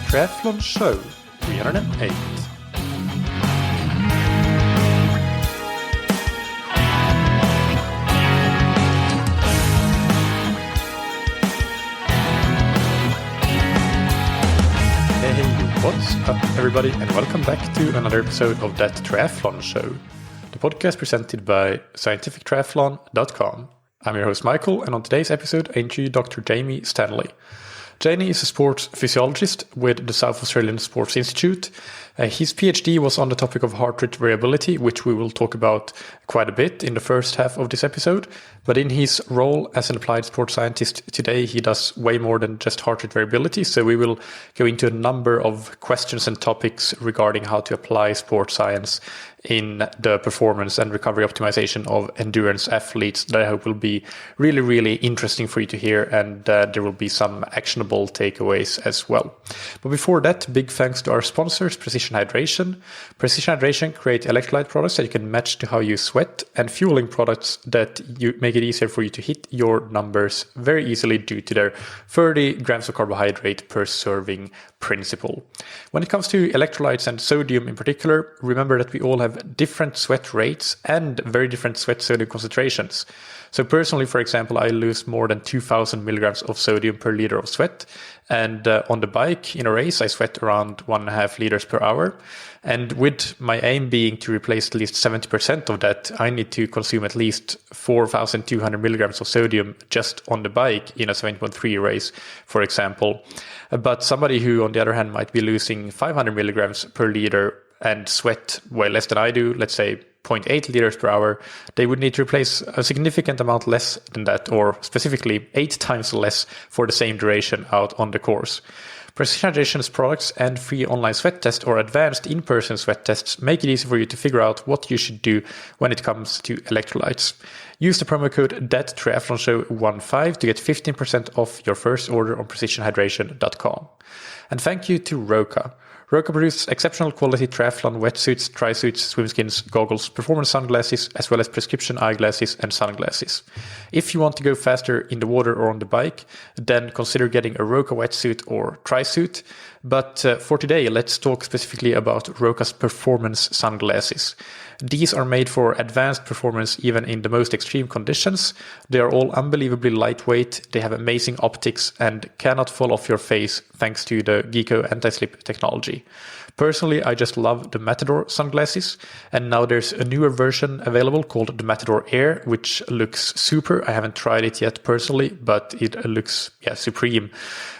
Triathlon Show 308. Hey, what's up everybody, and welcome back to another episode of That Triathlon Show, the podcast presented by scientifictriathlon.com. I'm your host Michael, and on today's episode I interview Dr. Jamie Stanley. Jamie is a sports physiologist with the South Australian Sports Institute. His PhD was on the topic of heart rate variability, which we will talk about quite a bit in the first half of this episode. But in his role as an applied sports scientist today, he does way more than just heart rate variability. So we will go into a number of questions and topics regarding how to apply sports science in the performance and recovery optimization of endurance athletes that I hope will be really, really interesting for you to hear, and there will be some actionable takeaways as well. But before that, big thanks to our sponsors, Precision Hydration. Precision Hydration create electrolyte products that you can match to how you sweat, and fueling products that you make it easier for you to hit your numbers very easily due to their 30 grams of carbohydrate per serving principle. When it comes to electrolytes and sodium in particular, remember that we all have different sweat rates and very different sweat sodium concentrations. So personally, for example, I lose more than 2,000 milligrams of sodium per liter of sweat. And on the bike in a race, I sweat around 1.5 liters per hour. And with my aim being to replace at least 70% of that, I need to consume at least 4,200 milligrams of sodium just on the bike in a 7.3 race, for example. But somebody who, on the other hand, might be losing 500 milligrams per liter and sweat way less than I do, let's say 0.8 liters per hour, they would need to replace a significant amount less than that, or specifically 8 times less for the same duration out on the course. Precision Hydration's products and free online sweat test or advanced in-person sweat tests make it easy for you to figure out what you should do when it comes to electrolytes. Use the promo code THATTriathlonshow15 to get 15% off your first order on precisionhydration.com. And thank you to Roka. Roka produces exceptional quality triathlon wetsuits, tri-suits, swim skins, goggles, performance sunglasses, as well as prescription eyeglasses and sunglasses. If you want to go faster in the water or on the bike, then consider getting a Roka wetsuit or tri-suit. But for today, let's talk specifically about Roka's performance sunglasses. These are made for advanced performance even in the most extreme conditions. They are all unbelievably lightweight, they have amazing optics and cannot fall off your face thanks to the Geeko anti-slip technology. Personally, I just love the Matador sunglasses, and now there's a newer version available called the Matador Air, which looks super. I haven't tried it yet personally, but it looks supreme.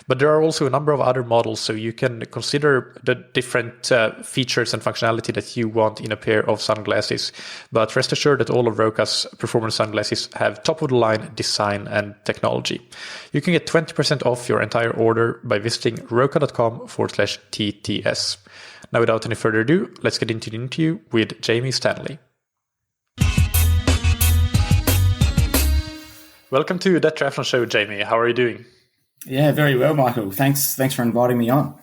But there are also a number of other models, so you can consider the different features and functionality that you want in a pair of sunglasses. But rest assured that all of Roka's performance sunglasses have top-of-the-line design and technology. You can get 20% off your entire order by visiting roka.com/TTS. Now, without any further ado, let's get into the interview with Jamie Stanley. Welcome to That Triathlon Show, Jamie. How are you doing? Yeah, very well, Michael. Thanks for inviting me on.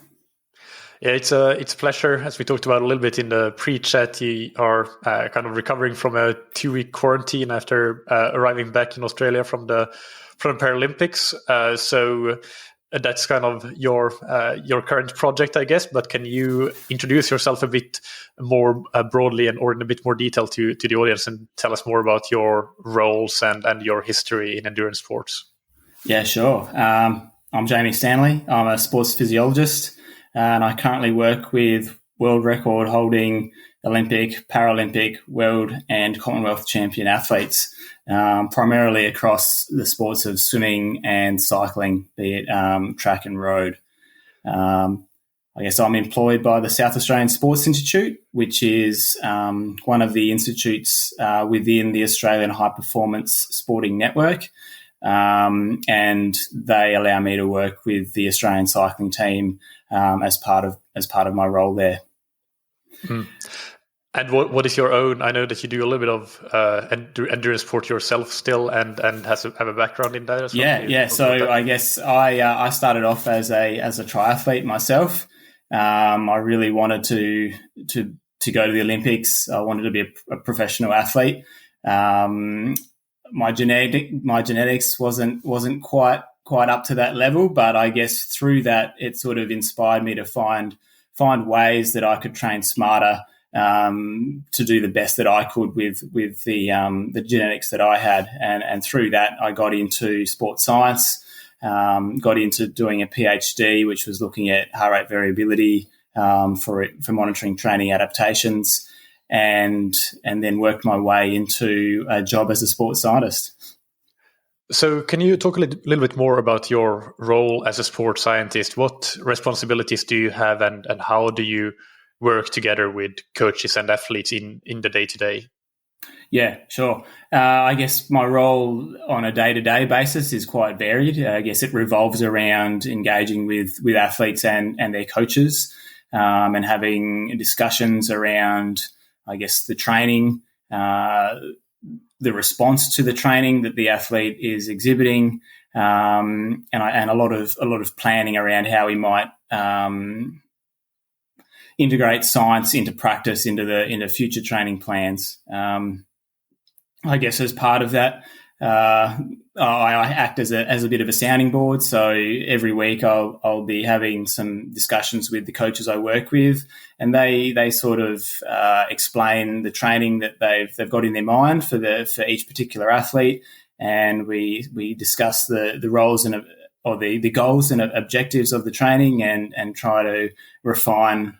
Yeah, it's a pleasure. As we talked about a little bit in the pre-chat, you are kind of recovering from a 2-week quarantine after arriving back in Australia from the Paralympics. So that's kind of your current project, I guess. But can you introduce yourself a bit more broadly or in a bit more detail to the audience and tell us more about your roles and your history in endurance sports? Yeah, sure. I'm Jamie Stanley. I'm a sports physiologist, and I currently work with world record holding Olympic, Paralympic, world and Commonwealth champion athletes, primarily across the sports of swimming and cycling, be it track and road. I guess I'm employed by the South Australian Sports Institute, which is one of the institutes within the Australian High Performance Sporting Network. And they allow me to work with the Australian cycling team as part of my role there. Mm. And what is your own? I know that you do a little bit of endurance sport yourself still, and have a background in that as well. Yeah. So I guess I started off as a triathlete myself. I really wanted to go to the Olympics. I wanted to be a professional athlete. My genetics wasn't quite quite up to that level, but I guess through that, it sort of inspired me to find ways that I could train smarter, to do the best that I could with the genetics that I had, and through that, I got into sports science, got into doing a PhD, which was looking at heart rate variability for monitoring training adaptations, and then worked my way into a job as a sports scientist. So can you talk a little bit more about your role as a sports scientist? What responsibilities do you have, and how do you work together with coaches and athletes in the day-to-day? Yeah, sure. I guess my role on a day-to-day basis is quite varied. I guess it revolves around engaging with athletes and their coaches, and having discussions around, I guess, the training, the response to the training that the athlete is exhibiting, and a lot of planning around how we might integrate science into practice, into future training plans. I guess as part of that, I act as a bit of a sounding board. So every week I'll be having some discussions with the coaches I work with, and they sort of explain the training that they've got in their mind for each particular athlete, and we discuss the roles or the goals and objectives of the training, and try to refine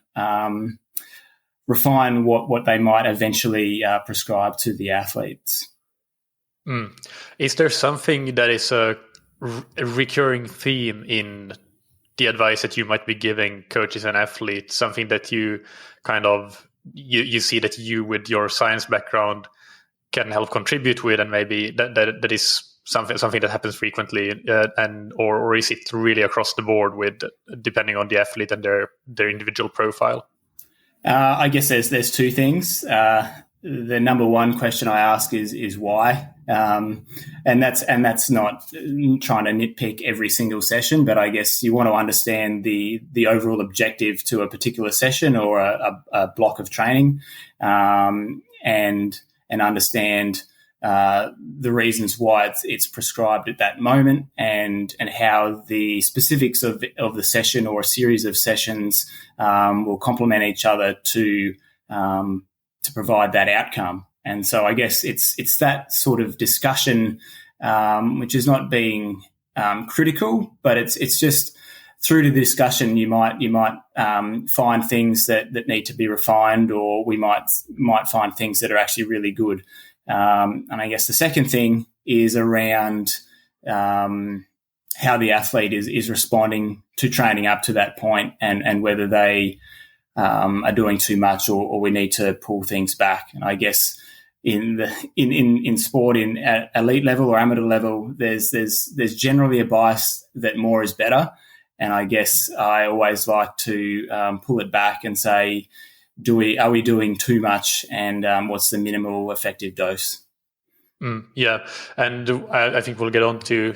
what they might eventually prescribe to the athletes. Is there something that is a recurring theme in the advice that you might be giving coaches and athletes? Something that you kind of you see that you, with your science background, can help contribute with, and maybe that is something that happens frequently, or is it really across the board with depending on the athlete and their individual profile? I guess there's two things. The number one question I ask is why, and that's not trying to nitpick every single session, but I guess you want to understand the overall objective to a particular session or a block of training, and understand the reasons why it's prescribed at that moment, and how the specifics of the session or a series of sessions will complement each other to provide that outcome. And so I guess it's that sort of discussion, which is not being critical, but it's just through the discussion you might find things that need to be refined, or we might find things that are actually really good. And I guess the second thing is around how the athlete is responding to training up to that point, and whether they are doing too much, or we need to pull things back. And I guess in sport, in elite level or amateur level, there's generally a bias that more is better. And I guess I always like to pull it back and say, are we doing too much, and what's the minimal effective dose? Yeah, and I think we'll get onto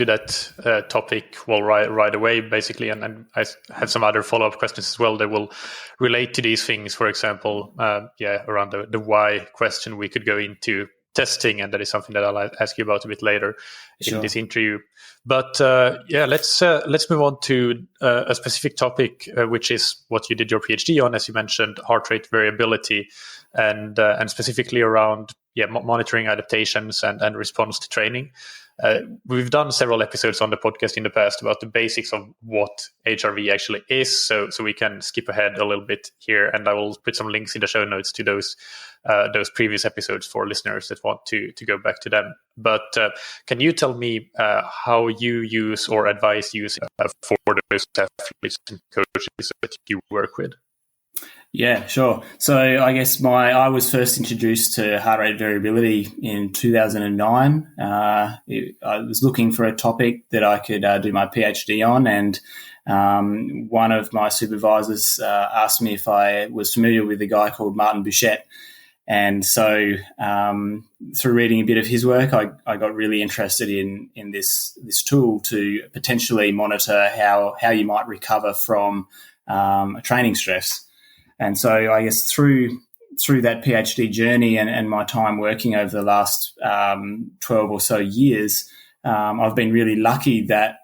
that topic right away, basically, and I have some other follow-up questions as well that will relate to these things. For example, around the why question, we could go into testing, and that is something that I'll ask you about a bit later in this interview. But let's move on to a specific topic, which is what you did your PhD on, as you mentioned, heart rate variability, and specifically around monitoring adaptations and response to training. We've done several episodes on the podcast in the past about the basics of what HRV actually is, so we can skip ahead a little bit here, and I will put some links in the show notes to those previous episodes for listeners that want to go back to them. But can you tell me how you use or advise use for those athletes and coaches that you work with? Yeah, sure. So I guess I was first introduced to heart rate variability in 2009. I was looking for a topic that I could do my PhD on, and one of my supervisors asked me if I was familiar with a guy called Martin Bouchette. And so through reading a bit of his work, I got really interested in this tool to potentially monitor how you might recover from a training stress. And so I guess through that PhD journey and my time working over the last 12 or so years, I've been really lucky that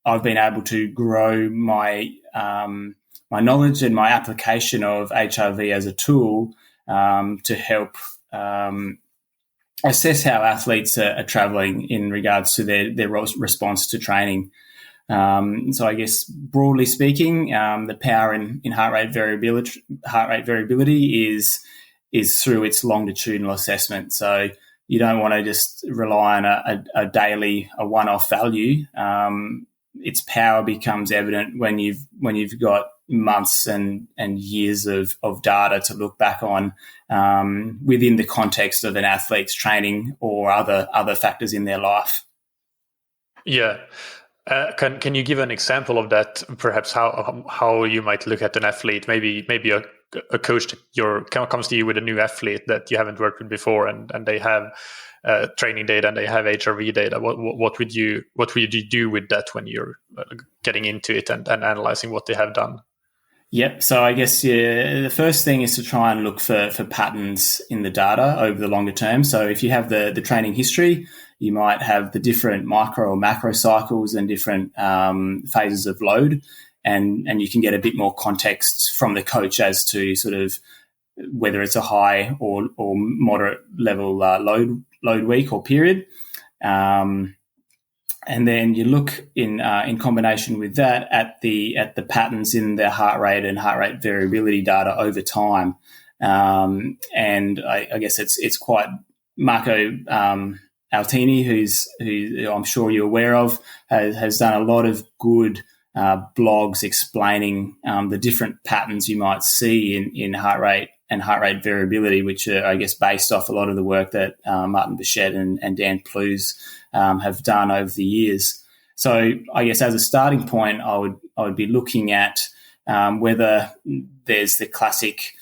I've been able to grow my my knowledge and my application of HRV as a tool to help assess how athletes are travelling in regards to their response to training. So I guess broadly speaking, the power in heart rate variability is through its longitudinal assessment. So you don't want to just rely on a one-off value. Its power becomes evident when you've got months and years of data to look back on within the context of an athlete's training or other factors in their life. Yeah. Can you give an example of that? Perhaps how you might look at an athlete, maybe a coach comes to you with a new athlete that you haven't worked with before, and they have training data and they have HRV data. What would you do with that when you're getting into it and analyzing what they have done? Yep. So I guess the first thing is to try and look for patterns in the data over the longer term. So if you have the training history, you might have the different micro or macro cycles and different phases of load, and you can get a bit more context from the coach as to sort of whether it's a high or moderate level load week or period. And then you look in combination with that at the patterns in the heart rate and heart rate variability data over time. And I guess it's quite Marco Altini, who I'm sure you're aware of, has done a lot of good blogs explaining the different patterns you might see in heart rate and heart rate variability, which are, I guess, based off a lot of the work that Martin Bichette and Dan Plews have done over the years. So I guess as a starting point, I would be looking at whether there's the classic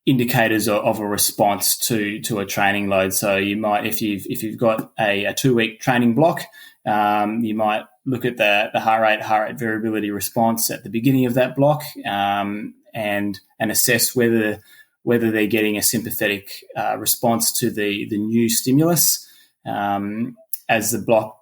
indicators of a response to a training load. So you might, if you've got a 2-week training block, you might look at the heart rate variability response at the beginning of that block, and assess whether they're getting a sympathetic response to the new stimulus. As the block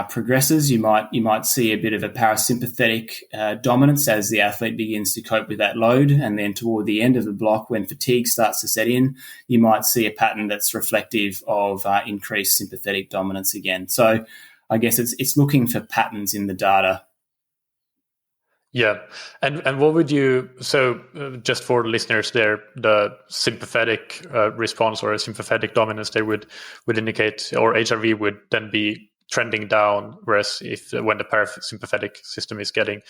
progresses, you might see a bit of a parasympathetic dominance as the athlete begins to cope with that load, and then toward the end of the block, when fatigue starts to set in, you might see a pattern that's reflective of increased sympathetic dominance again. So I guess it's looking for patterns in the data. Yeah, and what would you, so just for listeners there, the sympathetic response or a sympathetic dominance there would indicate, or HRV would then be trending down, whereas when the parasympathetic system is getting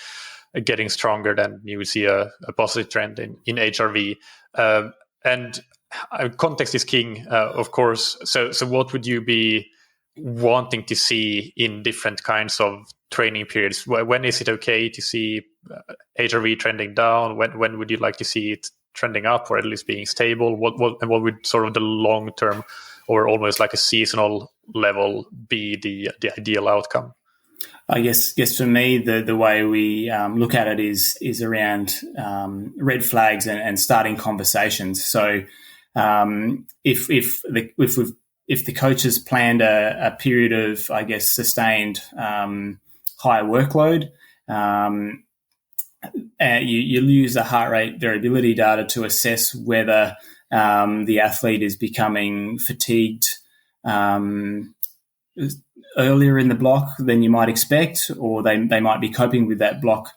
stronger, then you would see a positive trend in HRV. And context is king, of course. So what would you be wanting to see in different kinds of training periods? When is it okay to see HRV trending down? When would you like to see it trending up, or at least being stable? What would sort of the long term, or almost like a seasonal level, be the ideal outcome? I guess for me, the way we look at it is around red flags and starting conversations. So if the coach has planned a period of, I guess, sustained high workload, you'll use the heart rate variability data to assess whether the athlete is becoming fatigued earlier in the block than you might expect, or they might be coping with that block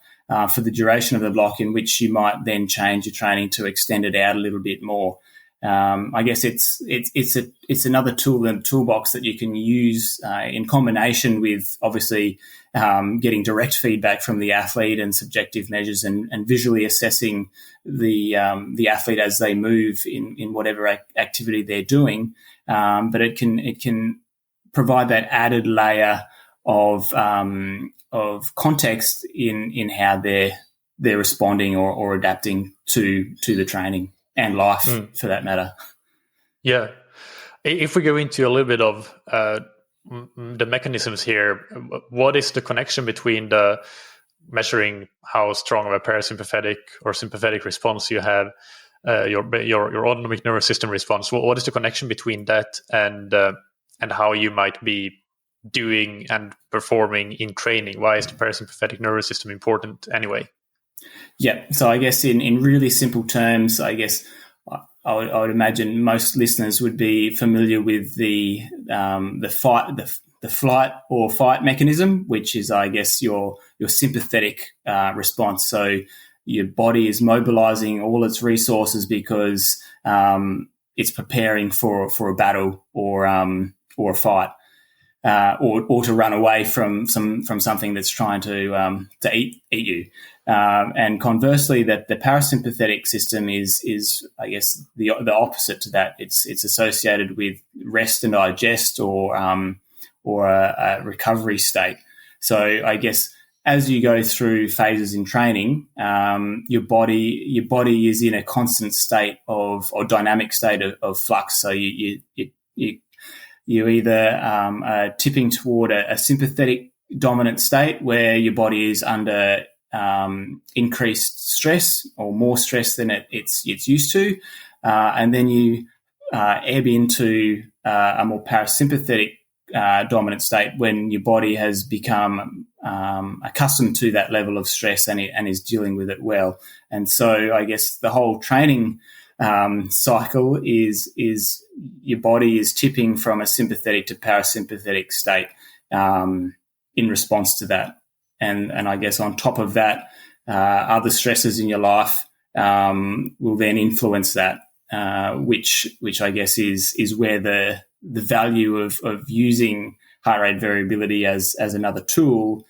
for the duration of the block, in which you might then change your training to extend it out a little bit more. I guess it's another tool in the toolbox that you can use in combination with, obviously, getting direct feedback from the athlete and subjective measures, and visually assessing the athlete as they move in whatever activity they're doing. But it can provide that added layer of context in how they're responding or adapting to the training and life, for that matter. Yeah. If we go into a little bit of the mechanisms here, what is the connection between the measuring how strong of a parasympathetic or sympathetic response you have, your autonomic nervous system response? What is the connection between that and and how you might be doing and performing in training? Why is the parasympathetic nervous system important anyway? Yeah, so I guess in really simple terms, I guess I would imagine most listeners would be familiar with the flight or fight mechanism, which is, I guess, your sympathetic response. So your body is mobilizing all its resources because it's preparing for a battle or a fight. Or to run away from something that's trying to eat you, and conversely, that the parasympathetic system is I guess the opposite to that. It's associated with rest and digest, or a recovery state. So I guess as you go through phases in training, your body is in a constant state or dynamic state of flux. So you either are tipping toward a sympathetic dominant state where your body is under increased stress or more stress than it's used to, and then you ebb into a more parasympathetic dominant state when your body has become accustomed to that level of stress and is dealing with it well. And so I guess the whole training cycle is your body is tipping from a sympathetic to parasympathetic state in response to that. And I guess on top of that, other stresses in your life will then influence that, which I guess is where the value of using heart rate variability as another tool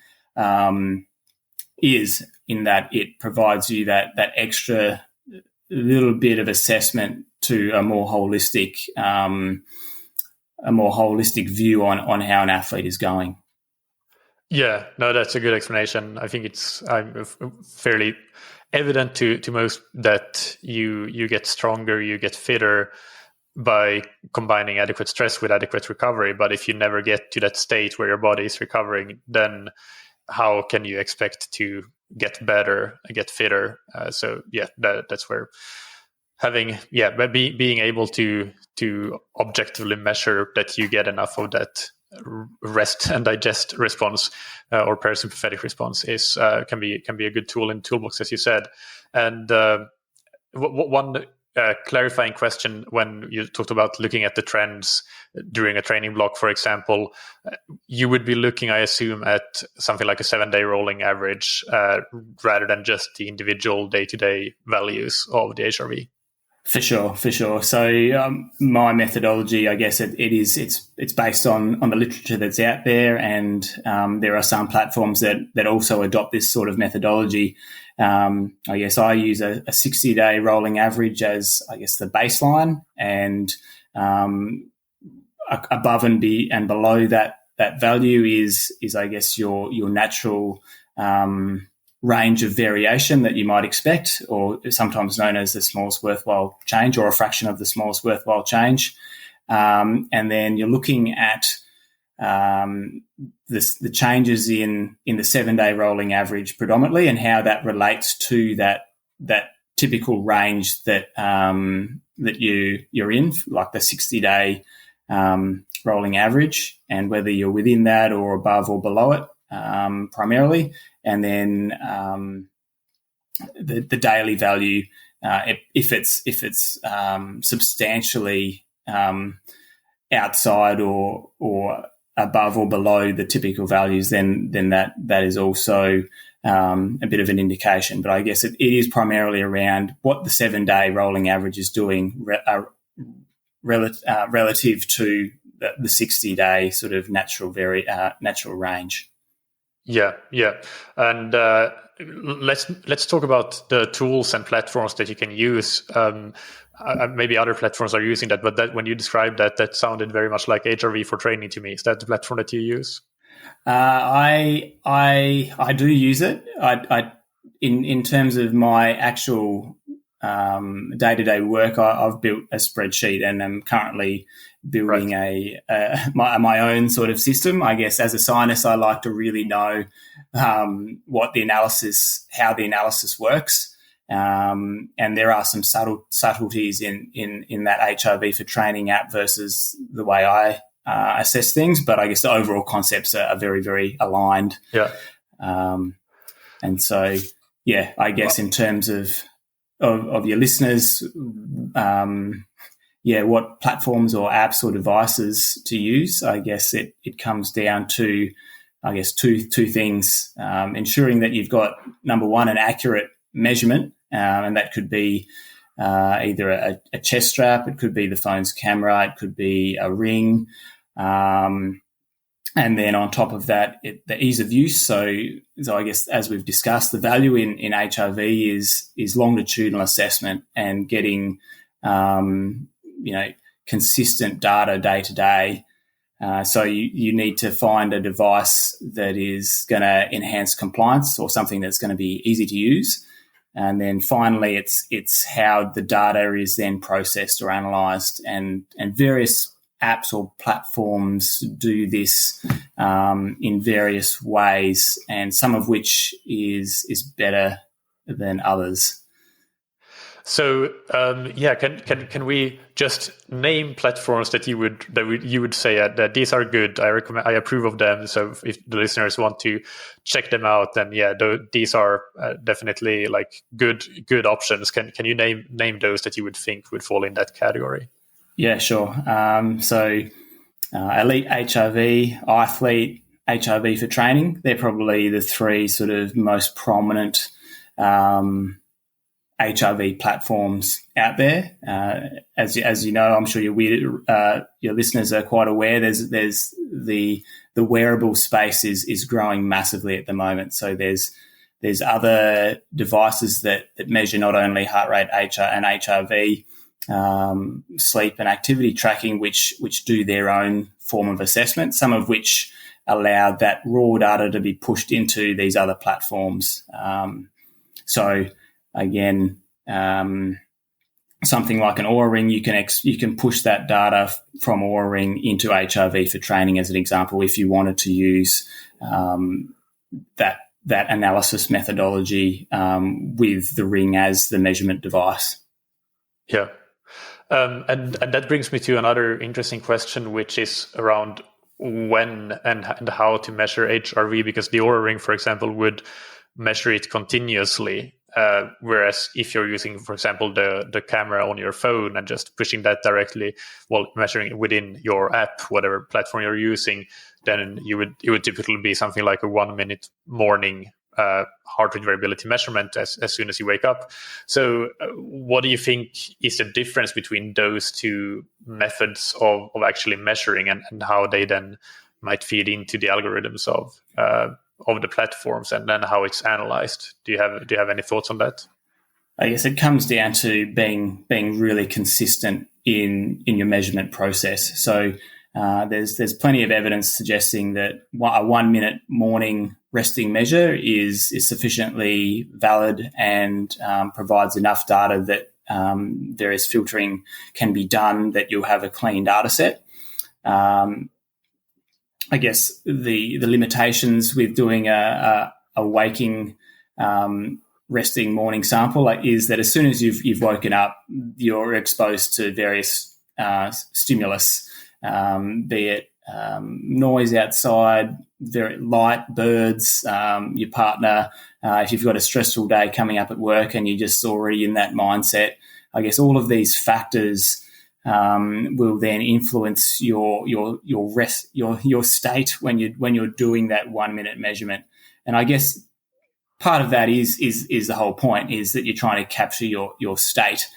is, in that it provides you that extra little bit of assessment to a more holistic view on how an athlete is going. Yeah, no, that's a good explanation. I think it's fairly evident to most that you get stronger, you get fitter by combining adequate stress with adequate recovery. But if you never get to that state where your body is recovering, then how can you expect to get better, get fitter? So yeah, that's where being able to objectively measure that you get enough of that rest and digest response or parasympathetic response is can be a good tool in the toolbox, as you said. And one clarifying question: when you talked about looking at the trends during a training block, for example, you would be looking, I assume, at something like a 7-day rolling average rather than just the individual day-to-day values of the HRV. For sure. So my methodology, I guess it's based on the literature that's out there, and there are some platforms that also adopt this sort of methodology. I guess I use a 60-day rolling average as, I guess, the baseline, and above and below that value is I guess your natural range of variation that you might expect, or sometimes known as the smallest worthwhile change, or a fraction of the smallest worthwhile change. And then you're looking at the changes in the 7-day rolling average predominantly, and how that relates to that typical range that you're in, like the 60-day rolling average, and whether you're within that or above or below it primarily. And then the daily value, if it's substantially outside or above or below the typical values, then that is also a bit of an indication. But I guess it is primarily around what the 7-day rolling average is doing relative to the 60-day sort of natural range. Yeah, and let's talk about the tools and platforms that you can use. Maybe other platforms are using that, but that when you described that sounded very much like HRV for training to me. Is that the platform that you use? I do use it. I in terms of my actual day-to-day work, I've built a spreadsheet, and I'm currently building my own sort of system. I guess as a scientist, I like to really know how the analysis works, and there are some subtleties in that HRV for training app versus the way I assess things, but I guess the overall concepts are very, very aligned. Yeah. And so, yeah, I guess in terms of your listeners, what platforms or apps or devices to use, I guess it comes down to, I guess, two things. Ensuring that you've got, number one, an accurate measurement, and that could be either a chest strap, it could be the phone's camera, it could be a ring, and then on top of that, the ease of use. So I guess, as we've discussed, the value in HRV is longitudinal assessment and getting consistent data day to day. So you need to find a device that is going to enhance compliance, or something that's going to be easy to use. And then finally, it's how the data is then processed or analysed, and various apps or platforms do this in various ways, and some of which is better than others. So can we just name platforms that you would say that these are good? I approve of them. So if the listeners want to check them out, then these are definitely like good options. Can you name those that you would think would fall in that category? Yeah, sure. So Elite HRV, iThlete, HRV for training, they're probably the three sort of most prominent HRV platforms out there. As you know, I'm sure your listeners are quite aware. There's the wearable space is growing massively at the moment. So there's other devices that measure not only heart rate and HRV, sleep and activity tracking, which do their own form of assessment, some of which allow that raw data to be pushed into these other platforms. So again, something like an Oura Ring, you can push that data from Oura Ring into HRV for training, as an example, if you wanted to use that analysis methodology with the ring as the measurement device. Yeah. And that brings me to another interesting question, which is around when and how to measure HRV, because the Oura Ring, for example, would measure it continuously. Whereas if you're using, for example, the camera on your phone and just pushing that directly, measuring it within your app, whatever platform you're using, then it would typically be something like a 1 minute morning heart rate variability measurement as soon as you wake up. So what do you think is the difference between those two methods of actually measuring, and how they then might feed into the algorithms of the platforms, and then how it's analyzed? Do you have any thoughts on that? I guess it comes down to being really consistent in your measurement process. So there's plenty of evidence suggesting that a 1 minute morning resting measure is sufficiently valid and provides enough data that various filtering can be done, that you'll have a clean data set. I guess the limitations with doing a waking resting morning sample is that as soon as you've woken up, you're exposed to various stimulus, be it noise outside, very light, birds, your partner. If you've got a stressful day coming up at work and you're just already in that mindset, I guess all of these factors will then influence your state when you're doing that 1 minute measurement. And I guess part of that is the whole point, is that you're trying to capture your state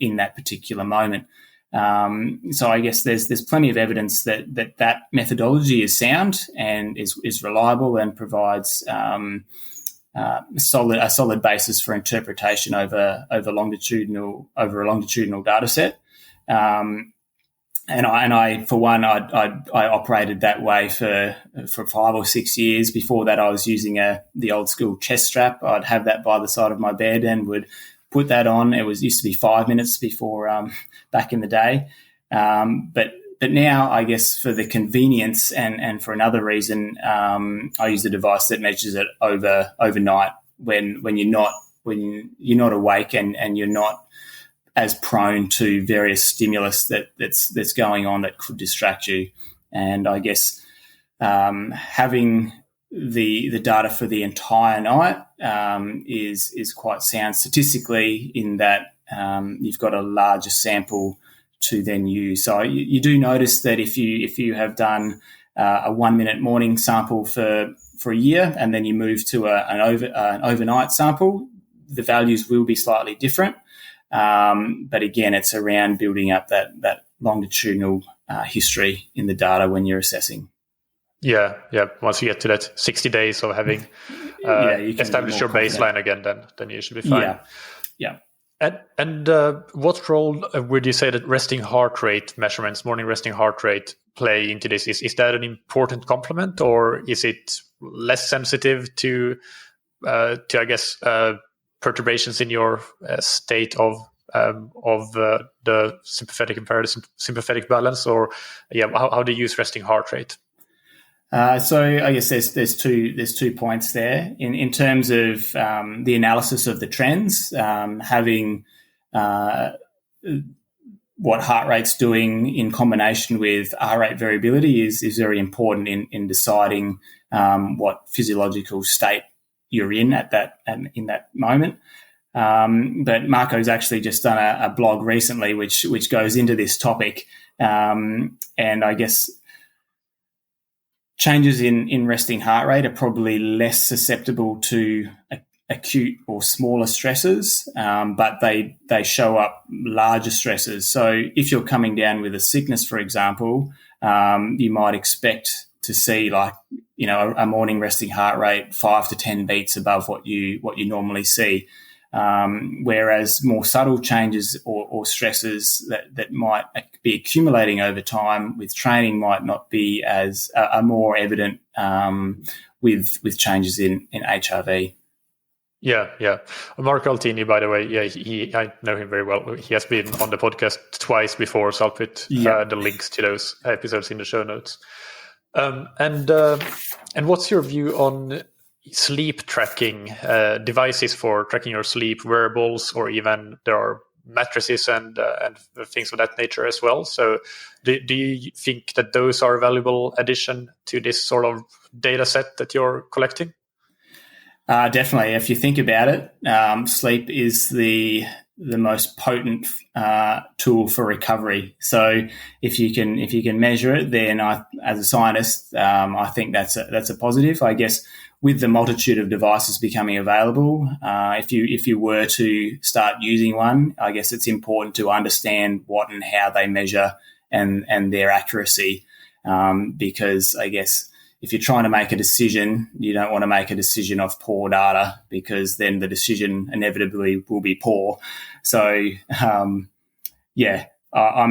in that particular moment. So I guess there's plenty of evidence that methodology is sound and is reliable and provides a solid basis for interpretation over a longitudinal data set. And I for one, I operated that way for 5 or 6 years. Before that, I was using the old school chest strap. I'd have that by the side of my bed and would put that on. It used to be 5 minutes before back in the day. But now, I guess for the convenience and for another reason, I use a device that measures it overnight when you're not awake and you're not as prone to various stimulus that's going on that could distract you. And I guess having the data for the entire night is quite sound statistically, in that you've got a larger sample to then use. So you do notice that if you have done a 1 minute morning sample for a year, and then you move to an overnight sample, the values will be slightly different. But again, it's around building up that longitudinal history in the data when you're assessing. Yeah. Once you get to that 60 days of having you can established your baseline again, then you should be fine. Yeah. And what role would you say that resting heart rate measurements, morning resting heart rate, play into this? Is that an important complement, or is it less sensitive to I guess perturbations in your state of the sympathetic and parasympathetic balance, or how do you use resting heart rate? So I guess there's two points there in terms of the analysis of the trends. Having what heart rate's doing in combination with R rate variability is very important in deciding what physiological state you're in at that moment. But Marco's actually just done a blog recently which goes into this topic, and I guess changes in resting heart rate are probably less susceptible to acute or smaller stresses, but they show up larger stresses. So if you're coming down with a sickness, for example, you might expect to see a morning resting heart rate 5 to 10 beats above what you normally see. Whereas more subtle changes or stresses that might be accumulating over time with training might not be as are more evident with changes in HRV. Yeah. Mark Altini, by the way, I know him very well. He has been on the podcast twice before, so I'll put the links to those episodes in the show notes. And what's your view on sleep tracking devices for tracking your sleep, wearables, or even there are mattresses and things of that nature as well? So do you think that those are a valuable addition to this sort of data set that you're collecting? Definitely. If you think about it, sleep is the most potent tool for recovery. So if you can measure it, then as a scientist, I think that's a positive. I guess with the multitude of devices becoming available, if you were to start using one, I guess it's important to understand what and how they measure and their accuracy, because I guess if you're trying to make a decision, you don't want to make a decision off poor data, because then the decision inevitably will be poor. So, I'm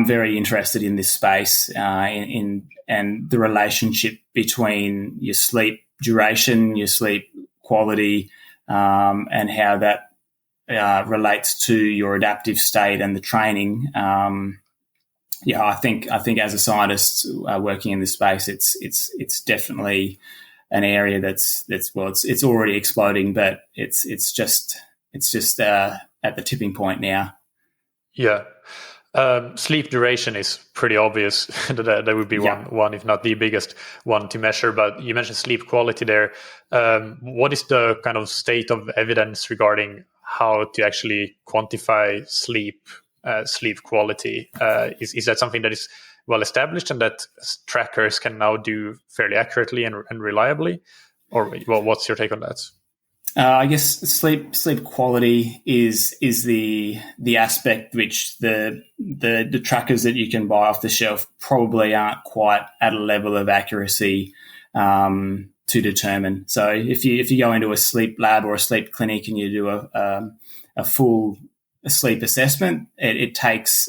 very interested in this space and the relationship between your sleep duration, your sleep quality, and how that relates to your adaptive state and the training. I think as a scientist working in this space, it's definitely an area that's it's already exploding, but it's just at the tipping point now. Yeah. Sleep duration is pretty obvious. that would be one, if not the biggest one to measure. But you mentioned sleep quality there. What is the kind of state of evidence regarding how to actually quantify sleep quality? Is that something that is well established and that trackers can now do fairly accurately and reliably? Or what's your take on that? I guess sleep quality is the aspect which the trackers that you can buy off the shelf probably aren't quite at a level of accuracy to determine. So if you go into a sleep lab or a sleep clinic and you do a full sleep assessment, it takes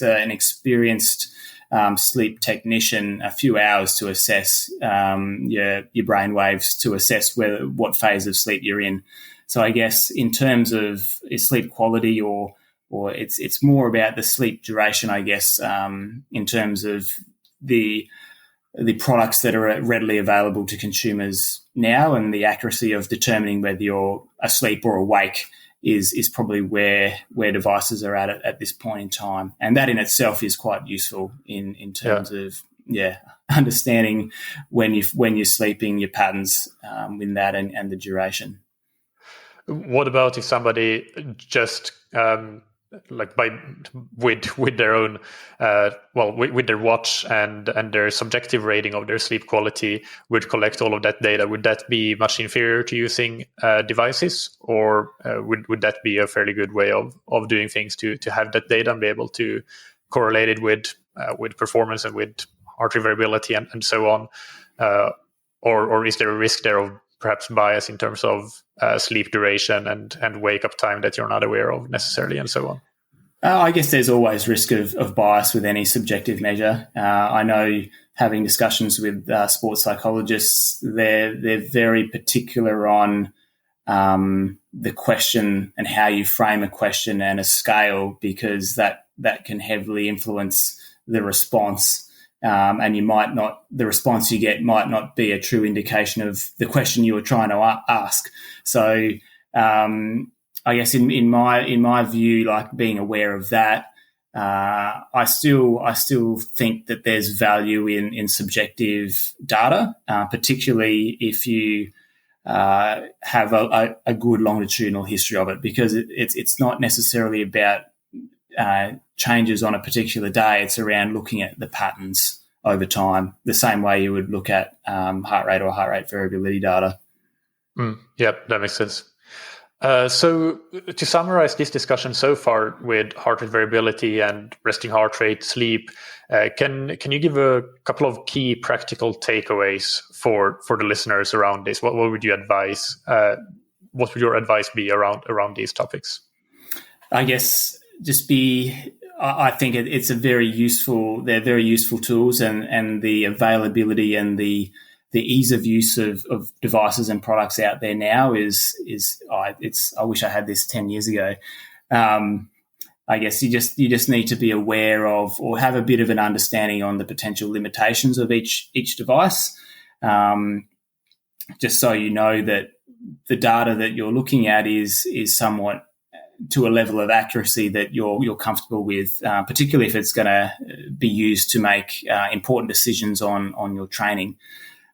an experienced sleep technician a few hours to assess your brain waves, to assess what phase of sleep you're in. So I guess in terms of sleep quality, or it's more about the sleep duration, I guess, in terms of the products that are readily available to consumers now and the accuracy of determining whether you're asleep or awake is probably where devices are at this point in time, and that in itself is quite useful in terms of understanding when you're sleeping, your patterns in that and the duration. What about if somebody just with their own with their watch and their subjective rating of their sleep quality would collect all of that data? Would that be much inferior to using devices, or would that be a fairly good way of doing things to have that data and be able to correlate it with performance and with heart rate variability and so on? Or is there a risk there of perhaps bias in terms of sleep duration and wake up time that you're not aware of necessarily, and so on? I guess there's always risk of bias with any subjective measure. I know, having discussions with sports psychologists, they're very particular on the question and how you frame a question and a scale, because that can heavily influence the response. And the response you get might not be a true indication of the question you were trying to ask. So, I guess in my view, like, being aware of that, I still think that there's value in subjective data, particularly if you have a good longitudinal history of it, because it's not necessarily about changes on a particular day. It's around looking at the patterns over time, the same way you would look at heart rate or heart rate variability data. Yep, that makes sense. So to summarize this discussion so far with heart rate variability and resting heart rate, sleep, can you give a couple of key practical takeaways for the listeners around this? What would you advise? What would your advice be around these topics? I guess I think it's they're very useful tools, and the availability and the ease of use of devices and products out there now I wish I had this 10 years ago. I guess you just need to be aware of, or have a bit of an understanding on, the potential limitations of each device, just so you know that the data that you're looking at is somewhat to a level of accuracy that you're comfortable with, particularly if it's going to be used to make important decisions on your training.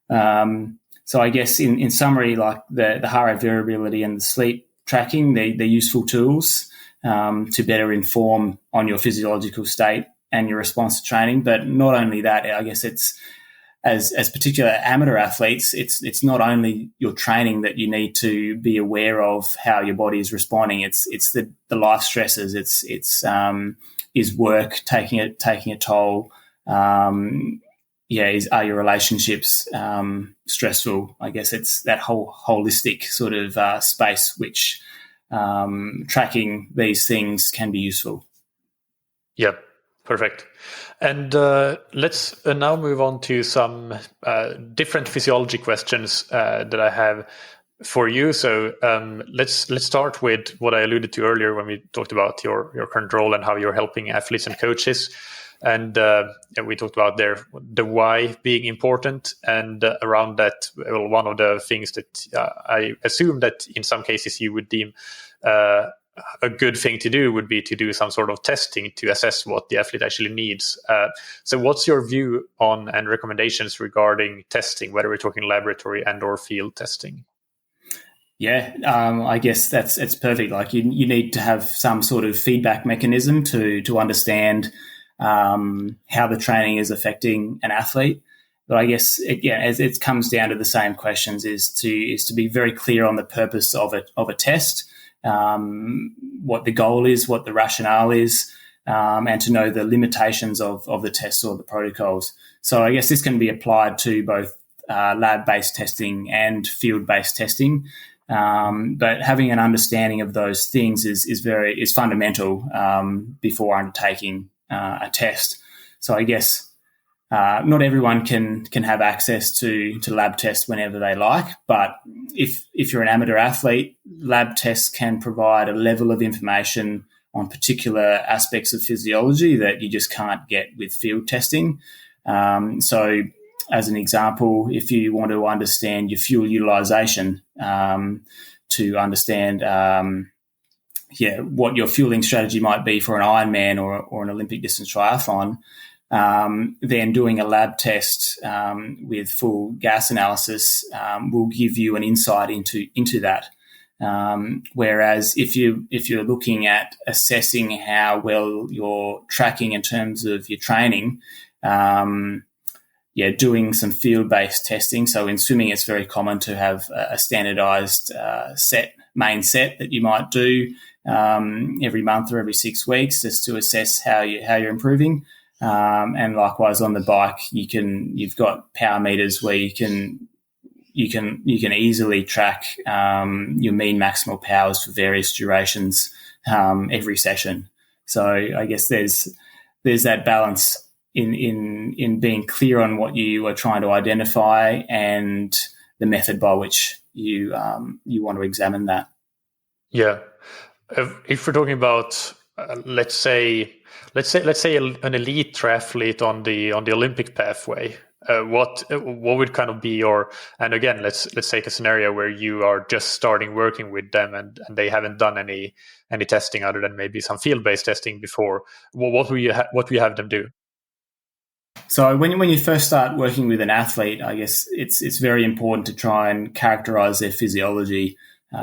So I guess in summary, like the heart rate variability and the sleep tracking, they're useful tools to better inform on your physiological state and your response to training. But not only that, I guess it's as particular amateur athletes, it's not only your training that you need to be aware of how your body is responding. It's the life stresses. Is work taking a toll? Are your relationships stressful? I guess it's that whole holistic sort of space which tracking these things can be useful. Yep. Perfect. And let's now move on to some different physiology questions that I have for you. So let's start with what I alluded to earlier when we talked about your current role and how you're helping athletes and coaches. And we talked about the why being important. And around that, one of the things that I assume that in some cases you would deem a good thing to do would be to do some sort of testing to assess what the athlete actually needs. So what's your view on and recommendations regarding testing, whether we're talking laboratory and or field testing? Yeah, I guess it's perfect. Like you need to have some sort of feedback mechanism to understand how the training is affecting an athlete. But I guess it comes down to the same questions: is to be very clear on the purpose of a test. What the goal is, what the rationale is, and to know the limitations of the tests or the protocols. So I guess this can be applied to both lab-based testing and field-based testing. But having an understanding of those things is fundamental before undertaking a test. So I guess not everyone can have access to lab tests whenever they like, but if you're an amateur athlete, lab tests can provide a level of information on particular aspects of physiology that you just can't get with field testing. So as an example, if you want to understand your fuel utilization, to understand what your fueling strategy might be for an Ironman or an Olympic distance triathlon, then doing a lab test with full gas analysis will give you an insight into that. Whereas if you're looking at assessing how well you're tracking in terms of your training, doing some field-based testing. So in swimming, it's very common to have a standardized main set that you might do every month or every 6 weeks, just to assess how you're improving. And likewise on the bike, you've got power meters where you can easily track your mean maximal powers for various durations every session. So I guess there's that balance in being clear on what you are trying to identify and the method by which you want to examine that. Yeah, if we're talking about let's say an elite triathlete on the Olympic pathway, what would kind of be your, and again, let's take a scenario where you are just starting working with them and they haven't done any testing other than maybe some field-based testing before. What will you have them do? So when you first start working with an athlete, I guess it's very important to try and characterize their physiology.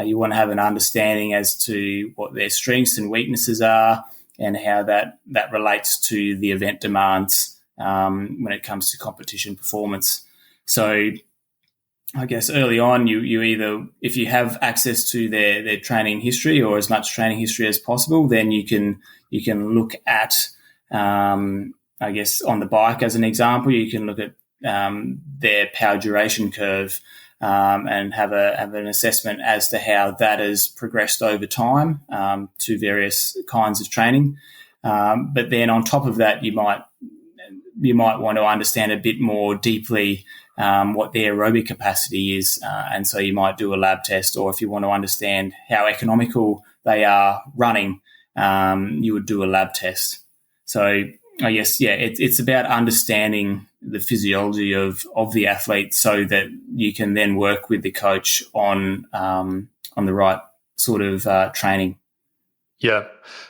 You want to have an understanding as to what their strengths and weaknesses are and how that relates to the event demands when it comes to competition performance. So I guess early on, you either, if you have access to their training history or as much training history as possible, then you can look at, I guess on the bike as an example, you can look at their power duration curve and have an assessment as to how that has progressed over time to various kinds of training. But then on top of that, you might want to understand a bit more deeply what their aerobic capacity is. And so you might do a lab test, or if you want to understand how economical they are running, you would do a lab test. So I guess, it's about understanding the physiology of the athlete so that you can then work with the coach on the right sort of training. Yeah.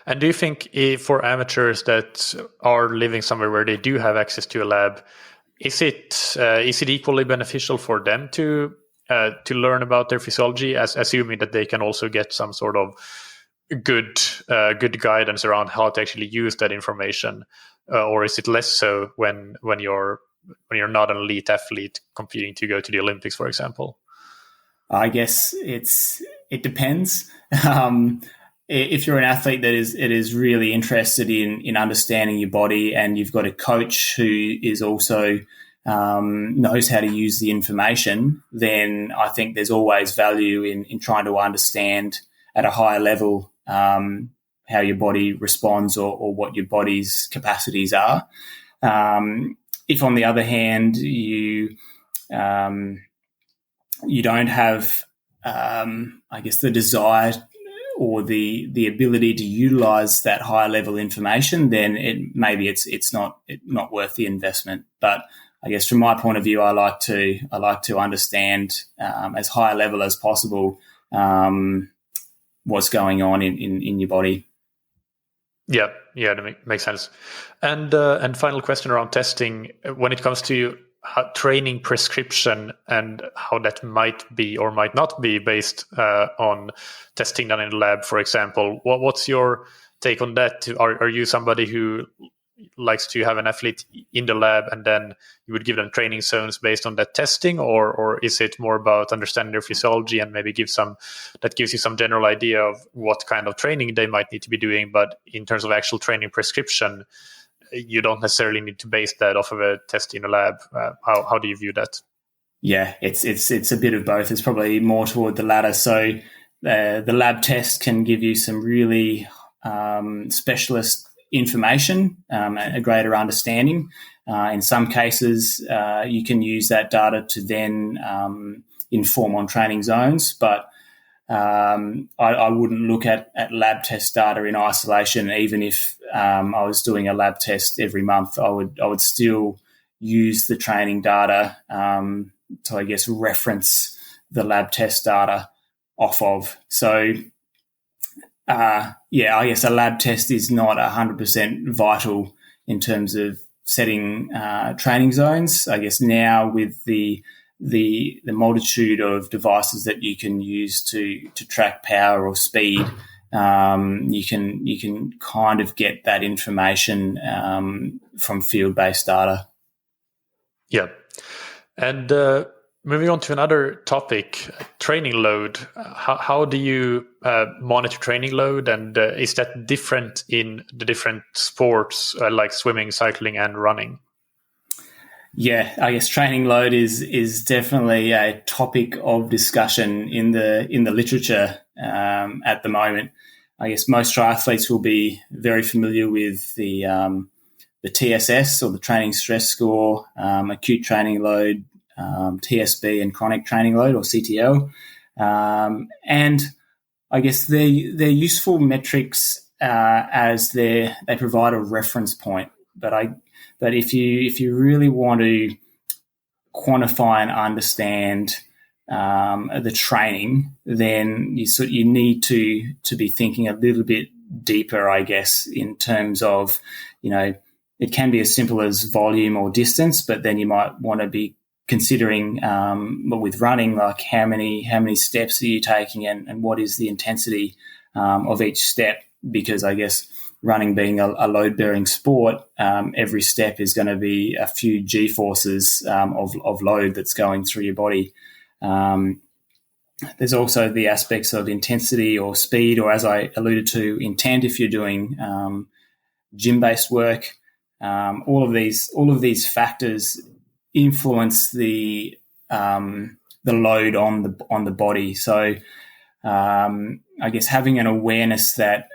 And do you think for amateurs that are living somewhere where they do have access to a lab, is it equally beneficial for them to learn about their physiology, assuming that they can also get some sort of good guidance around how to actually use that information? Or is it less so when you're not an elite athlete competing to go to the Olympics, for example? I guess it depends. If you're an athlete that is really interested in understanding your body, and you've got a coach who is also knows how to use the information, then I think there's always value in trying to understand at a higher level how your body responds or what your body's capacities are. If, on the other hand, you don't have, I guess, the desire or the ability to utilize that higher level information, then it's not worth the investment. But I guess from my point of view, I like to understand as high a level as possible what's going on in your body. Yeah, that makes sense. And final question around testing, when it comes to training prescription and how that might be or might not be based on testing done in the lab, for example, what's your take on that? Are you somebody who likes to have an athlete in the lab and then you would give them training zones based on that testing, or is it more about understanding their physiology and maybe gives you some general idea of what kind of training they might need to be doing, but in terms of actual training prescription, you don't necessarily need to base that off of a test in a lab? How do you view that? Yeah, it's a bit of both. It's probably more toward the latter. So the lab test can give you some really specialist information, a greater understanding. In some cases, you can use that data to then inform on training zones, but I wouldn't look at lab test data in isolation. Even if I was doing a lab test every month, I would still use the training data to, I guess, reference the lab test data off of. So I guess a lab test is not 100% vital in terms of setting training zones. I guess now with the multitude of devices that you can use to track power or speed, you can kind of get that information from field-based data. Yeah, and moving on to another topic, training load. How do you monitor training load, and is that different in the different sports like swimming, cycling, and running? Yeah, I guess training load is definitely a topic of discussion in the literature at the moment. I guess most triathletes will be very familiar with the TSS, or the training stress score, acute training load, TSB, and chronic training load, or CTL. And I guess they're useful metrics as they provide a reference point. But if you really want to quantify and understand the training, then you need to be thinking a little bit deeper, I guess, in terms of, it can be as simple as volume or distance, but then you might want to be considering, with running, like how many steps are you taking, and what is the intensity of each step? Because I guess running being a load-bearing sport, every step is going to be a few G-forces of load that's going through your body. There's also the aspects of intensity or speed, or as I alluded to, intent if you're doing gym-based work. All of these factors influence the load on the body. So I guess having an awareness that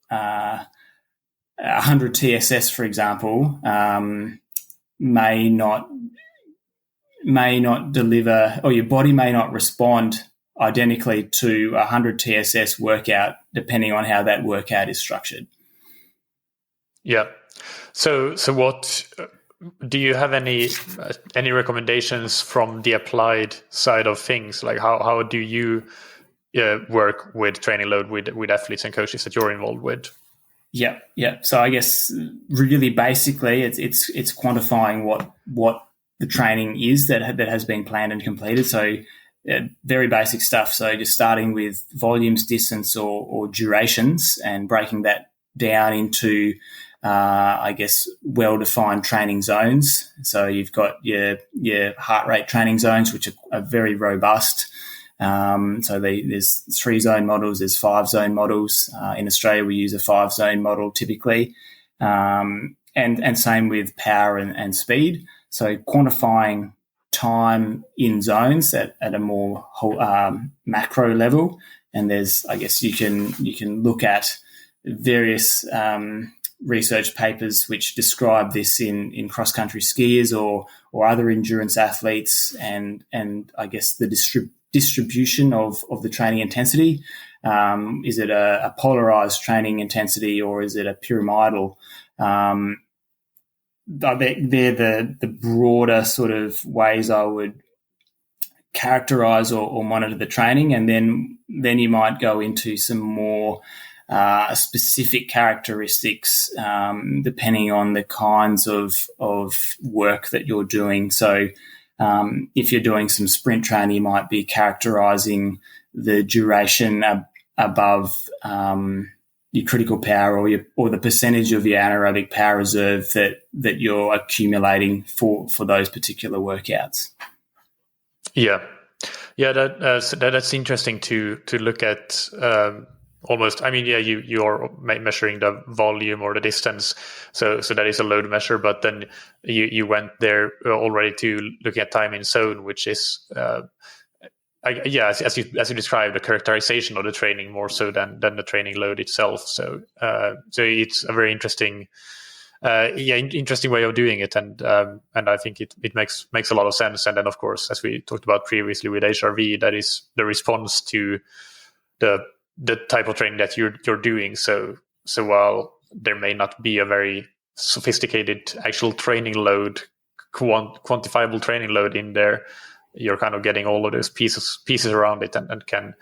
100 TSS, for example, may not deliver, or your body may not respond identically to 100 TSS workout, depending on how that workout is structured. Yeah. So what do you have any recommendations from the applied side of things? Like how do you work with training load with athletes and coaches that you're involved with? Yeah. So I guess really basically it's quantifying what the training is that has been planned and completed. So very basic stuff. So just starting with volumes, distance, or durations, and breaking that down into I guess well-defined training zones. So you've got your heart rate training zones, which are very robust. So there's 3-zone models, there's 5-zone models. In Australia, we use a 5-zone model typically, and same with power and speed. So quantifying time in zones at a more macro level, and there's, I guess, you can look at various research papers which describe this in cross-country skiers or other endurance athletes, and I guess the distribution of the training intensity. Is it a polarized training intensity, or is it a pyramidal? They're the broader sort of ways I would characterize or monitor the training, and then you might go into some more specific characteristics depending on the kinds of work that you're doing. So if you're doing some sprint training, you might be characterizing the duration above your critical power, or the percentage of your anaerobic power reserve that you're accumulating for those particular workouts. Yeah, that's interesting to look at. Almost, I mean, yeah, you're measuring the volume or the distance, so that is a load measure. But then you went there already to looking at time in zone, which is, as you described, the characterization of the training more so than the training load itself. So it's a very interesting, interesting way of doing it, and I think it makes a lot of sense. And then, of course, as we talked about previously with HRV, that is the response to the type of training that you're doing. So while there may not be a very sophisticated actual training load, quantifiable training load in there, you're kind of getting all of those pieces around it, and can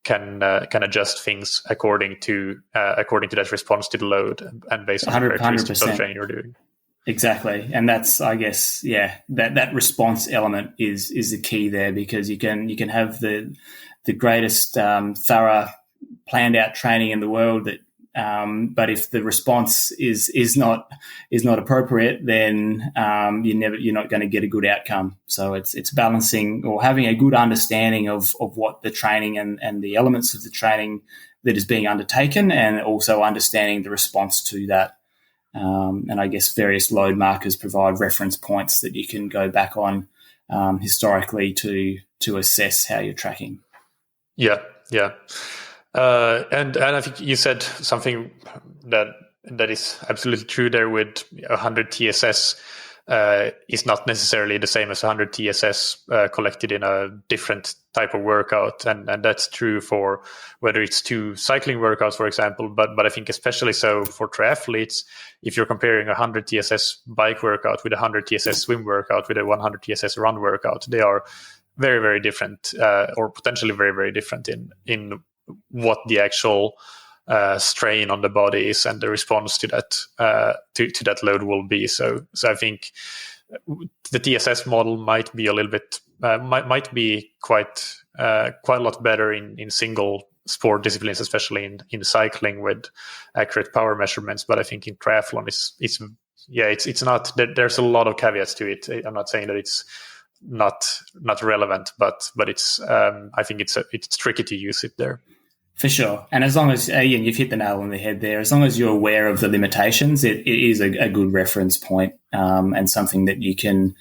can adjust things according to that response to the load and based on the 100%. characteristics of the training you're doing. Exactly, and that's, I guess, that response element is the key there, because you can have the greatest thorough planned out training in the world, that but if the response is not appropriate, then you're not going to get a good outcome. So it's balancing, or having a good understanding of what the training and the elements of the training that is being undertaken, and also understanding the response to that. And I guess various load markers provide reference points that you can go back on historically to assess how you're tracking. Yeah. And I think you said something that is absolutely true there. With 100 TSS is not necessarily the same as 100 TSS collected in a different type of workout, and that's true for whether it's two cycling workouts, for example. But I think especially so for triathletes, if you're comparing a 100 TSS bike workout with a 100 TSS swim workout with a 100 TSS run workout, they are very, very different, or potentially very, very different in what the actual strain on the body is and the response to that to that load will be. So I think the TSS model might be a little bit might be quite a lot better in single sport disciplines, especially in cycling with accurate power measurements. But I think in triathlon it's not. There's a lot of caveats to it. I'm not saying that it's not relevant, but it's I think it's tricky to use it there. For sure. And as long as, Ian, you've hit the nail on the head there, as long as you're aware of the limitations, it is a good reference point, and something that you can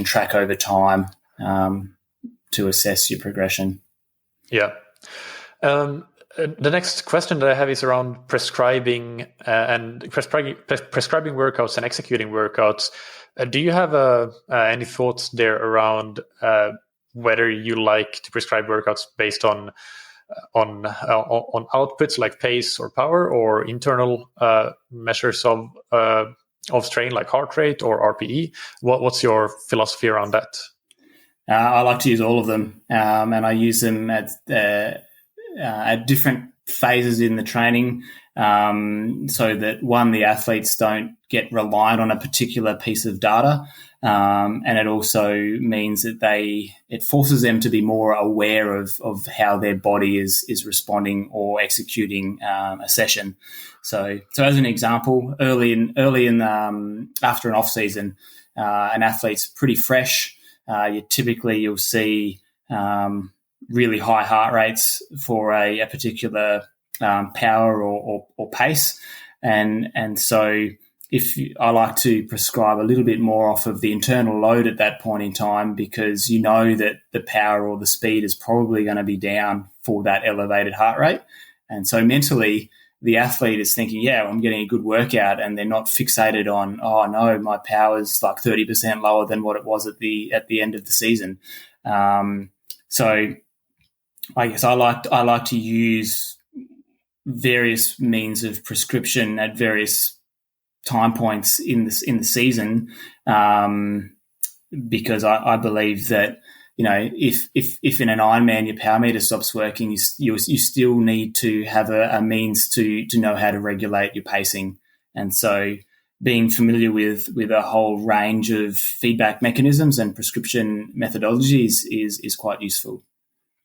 track over time to assess your progression. Yeah. The next question that I have is around prescribing prescribing workouts and executing workouts. Do you have any thoughts there around whether you like to prescribe workouts based on outputs like pace or power, or internal measures of strain like heart rate or RPE? What's your philosophy around that? I like to use all of them, and I use them at different phases in the training, so that the athletes don't get reliant on a particular piece of data. And it also means that it forces them to be more aware of how their body is responding or executing a session. So as an example, early in after an off season, an athlete's pretty fresh. You'll see really high heart rates for a particular power or pace, and so I like to prescribe a little bit more off of the internal load at that point in time, because you know that the power or the speed is probably going to be down for that elevated heart rate. And so mentally, the athlete is thinking, yeah, I'm getting a good workout, and they're not fixated on, oh no, my power's like 30% lower than what it was at the end of the season. So I guess I like to use various means of prescription at various time points in the season, because I believe that, you know, if in an Ironman your power meter stops working, you still need to have a means to know how to regulate your pacing. And so being familiar with a whole range of feedback mechanisms and prescription methodologies is quite useful.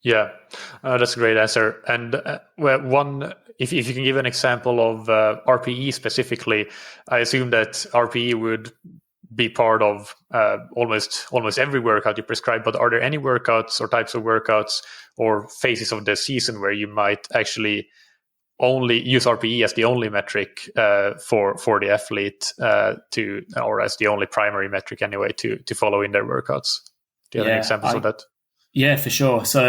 Yeah, that's a great answer. And if you can give an example of RPE specifically, I assume that RPE would be part of almost every workout you prescribe. But are there any workouts or types of workouts or phases of the season where you might actually only use RPE as the only metric for the athlete or as the only primary metric anyway to follow in their workouts? Do you have any examples of that? Yeah, for sure. So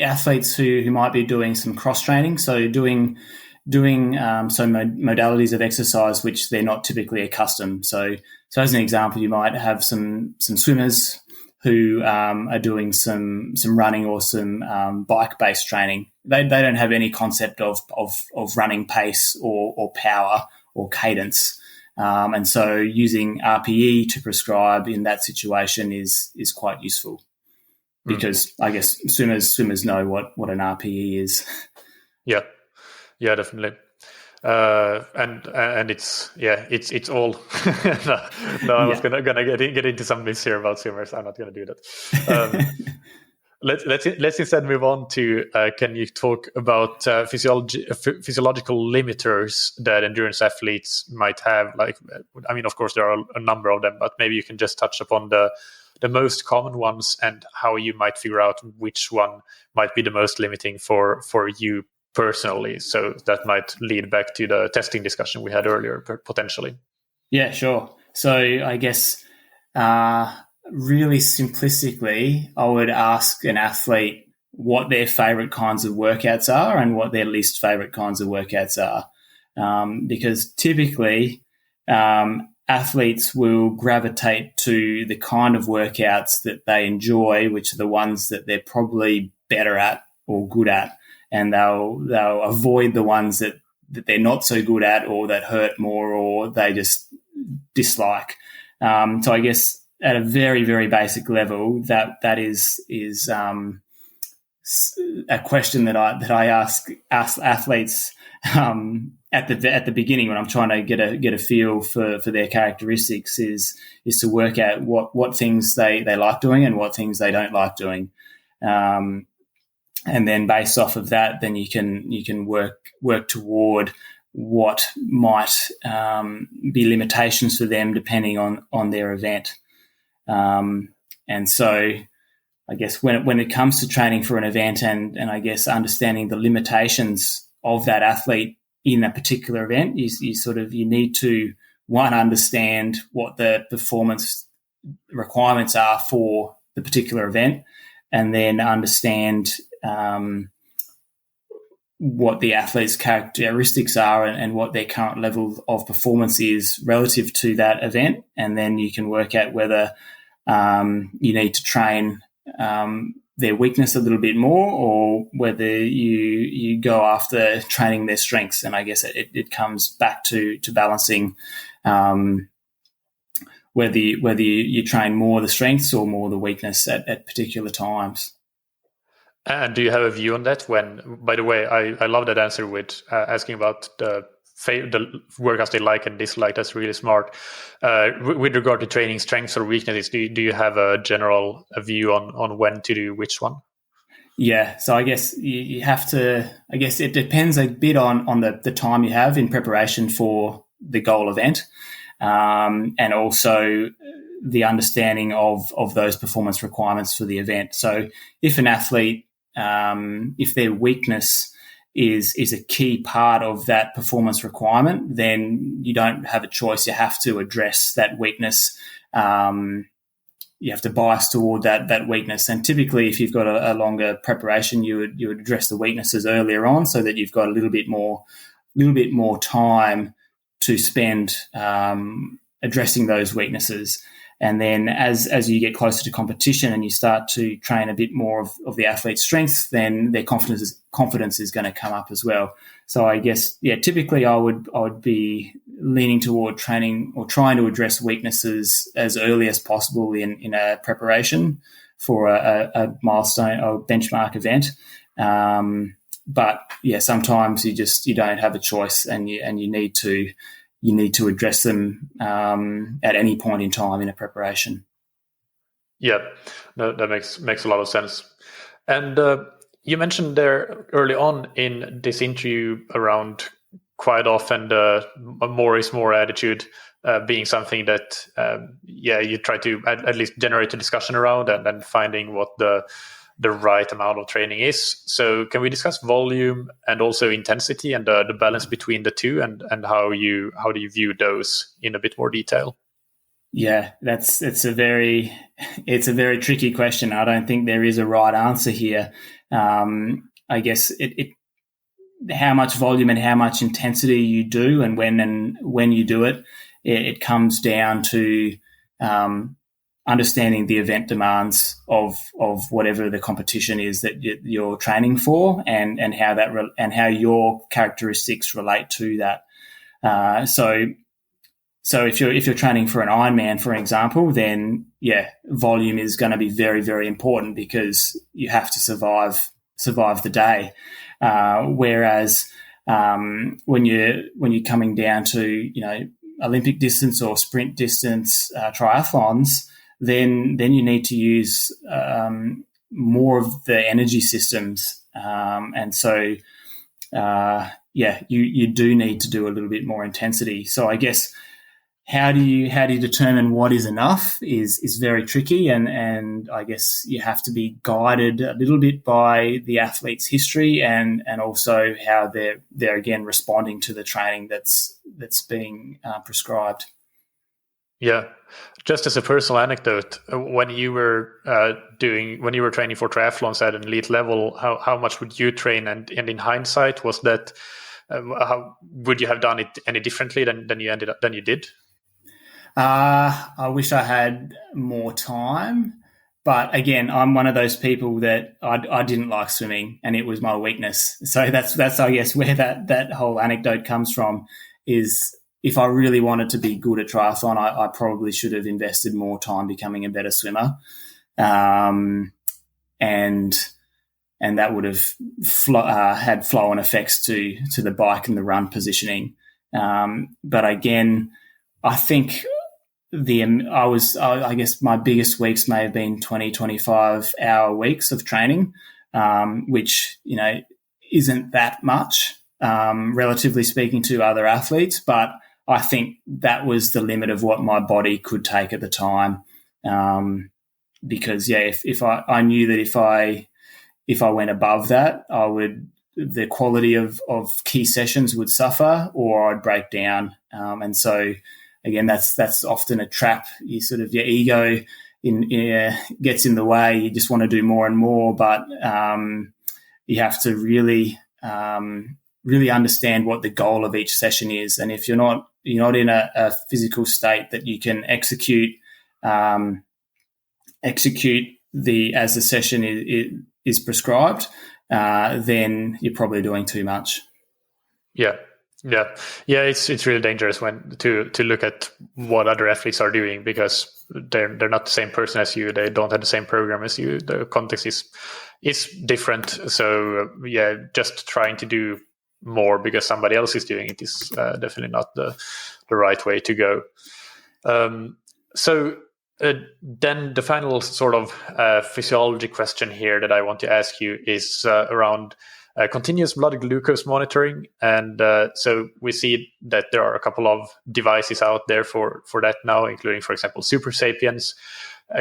athletes who might be doing some cross training, so doing some modalities of exercise which they're not typically accustomed. So as an example, you might have some swimmers who are doing some running or some bike based training. They don't have any concept of running pace or power or cadence, and so using RPE to prescribe in that situation is quite useful. because I guess swimmers know what an RPE is. Yeah, definitely. And it's all. No, I was gonna get into some myths here about swimmers. I'm not gonna do that. Let's instead move on to can you talk about physiological limiters that endurance athletes might have? Like, I mean, of course there are a number of them, but maybe you can just touch upon the most common ones and how you might figure out which one might be the most limiting for you personally. So that might lead back to the testing discussion we had earlier, potentially. Yeah, sure. So I guess really simplistically, I would ask an athlete what their favorite kinds of workouts are and what their least favorite kinds of workouts are. Because typically athletes will gravitate to the kind of workouts that they enjoy, which are the ones that they're probably better at or good at. And they'll avoid the ones that they're not so good at or that hurt more or they just dislike. So I guess at a very, very basic level, that is a question that I ask athletes at the beginning when I'm trying to get a feel for their characteristics is to work out what things they like doing and what things they don't like doing. And then based off of that, then you can work toward what might be limitations for them depending on their event. And so I guess when it comes to training for an event and I guess understanding the limitations of that athlete in a particular event, you need to, one, understand what the performance requirements are for the particular event, and then understand what the athlete's characteristics are and what their current level of performance is relative to that event. And then you can work out whether you need to train their weakness a little bit more or whether you go after training their strengths. And I guess it comes back to balancing whether you train more the strengths or more the weakness at particular times. And do you have a view on that? By the way, I love that answer with asking about the workouts they like and dislike. That's really smart. With regard to training strengths or weaknesses, do you have a general view on when to do which one? Yeah, so I guess you have to. I guess it depends a bit on the time you have in preparation for the goal event, and also the understanding of those performance requirements for the event. So if an athlete, if their weakness is a key part of that performance requirement, then you don't have a choice. You have to address that weakness. You have to bias toward that weakness. And typically, if you've got a longer preparation, you would address the weaknesses earlier on, so that you've got a little bit more time to spend addressing those weaknesses. And then as you get closer to competition and you start to train a bit more of the athlete's strengths, then their confidence is going to come up as well. So I guess, typically I would be leaning toward training or trying to address weaknesses as early as possible in a preparation for a milestone or benchmark event. But sometimes you don't have a choice, and you need to address them at any point in time in a preparation. Yeah, that makes a lot of sense. And you mentioned there early on in this interview around quite often the more is more attitude being something that you try to at least generate a discussion around, and then finding what the right amount of training is. So can we discuss volume and also intensity and the balance between the two, and how do you view those in a bit more detail? Yeah, it's a very tricky question. I don't think there is a right answer here. I guess how much volume and how much intensity you do and when you do it comes down to understanding the event demands of whatever the competition is that you're training for, and how your characteristics relate to that. So So if you're training for an Ironman, for example, then volume is going to be very, very important because you have to survive the day. Whereas when you're coming down to Olympic distance or sprint distance triathlons, then you need to use more of the energy systems, and so you do need to do a little bit more intensity. So I guess how do you determine what is enough is very tricky, and I guess you have to be guided a little bit by the athlete's history and also how they're again responding to the training that's being prescribed. Yeah, just as a personal anecdote, when you were training for triathlons at an elite level, how much would you train? And in hindsight, was that how would you have done it any differently than you did? I wish I had more time, but again, I'm one of those people that I didn't like swimming, and it was my weakness. So that's I guess where that whole anecdote comes from. Is if I really wanted to be good at triathlon, I probably should have invested more time becoming a better swimmer, and that would have had flow-on effects to the bike and the run positioning. But again, I think I guess my biggest weeks may have been 20-25 hour weeks of training, which isn't that much, relatively speaking to other athletes, but I think that was the limit of what my body could take at the time. Because if I knew that if I went above that, the quality of key sessions would suffer, or I'd break down. And so again, that's often a trap. You sort of, your ego gets in the way. You just want to do more and more, but you have to really understand what the goal of each session is. And if you're not in a physical state that you can execute as the session is prescribed, then you're probably doing too much. Yeah. It's really dangerous to look at what other athletes are doing, because they're not the same person as you. They don't have the same program as you. The context is different. So just trying to do more because somebody else is doing it is definitely not the right way to go. So then the final sort of physiology question here that I want to ask you is around continuous blood glucose monitoring. And so we see that there are a couple of devices out there for that now, including, for example, Super Sapiens.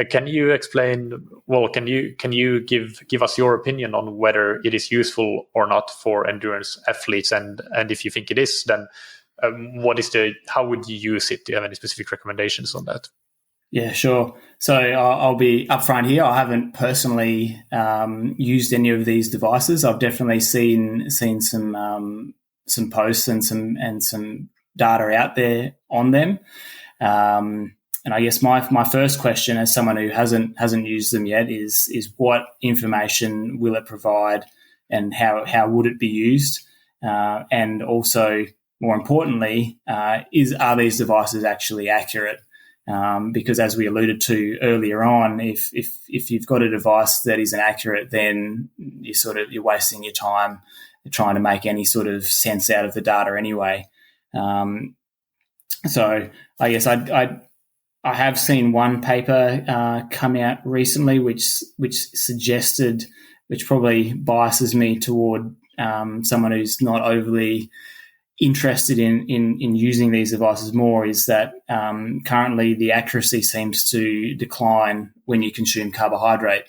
Can you explain? Well, can you give us your opinion on whether it is useful or not for endurance athletes? And if you think it is, then how would you use it? Do you have any specific recommendations on that? Yeah, sure. So I'll be upfront here. I haven't personally used any of these devices. I've definitely seen some posts and some data out there on them. And I guess my first question, as someone who hasn't used them yet, is what information will it provide, and how would it be used, and also more importantly, are these devices actually accurate? Because as we alluded to earlier on, if you've got a device that isn't accurate, then you're wasting your time trying to make any sort of sense out of the data anyway. So I guess I have seen one paper come out recently which suggested, which probably biases me toward someone who's not overly interested in using these devices more, is that currently the accuracy seems to decline when you consume carbohydrate,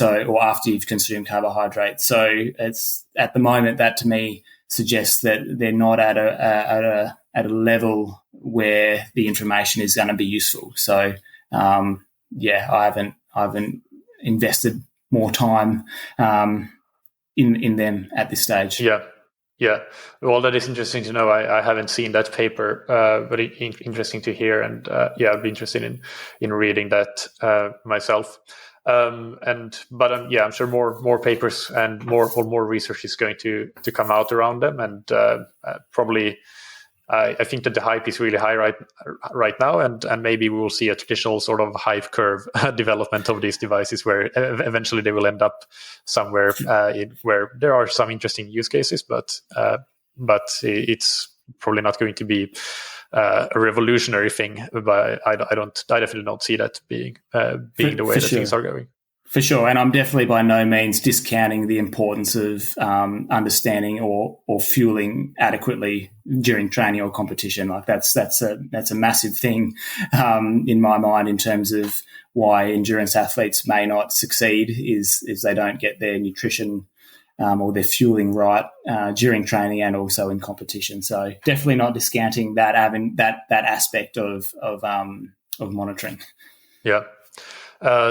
or after you've consumed carbohydrate. So it's, at the moment, that to me suggests that they're not at a level where the information is going to be useful. So I haven't invested more time in them at this stage. Yeah. Well, that is interesting to know. I haven't seen that paper, but interesting to hear. And I'd be interested in reading that myself. I'm sure more papers and more research is going to come out around them, and probably I think that the hype is really high right now, and maybe we will see a traditional sort of hype curve development of these devices, where eventually they will end up somewhere where there are some interesting use cases, but it's probably not going to be a revolutionary thing. But I definitely don't see that being the way that things are going. For sure, and I'm definitely by no means discounting the importance of understanding or fueling adequately during training or competition. Like that's a massive thing in my mind in terms of why endurance athletes may not succeed is they don't get their nutrition or their fueling right during training and also in competition. So definitely not discounting that aspect of monitoring. Yeah.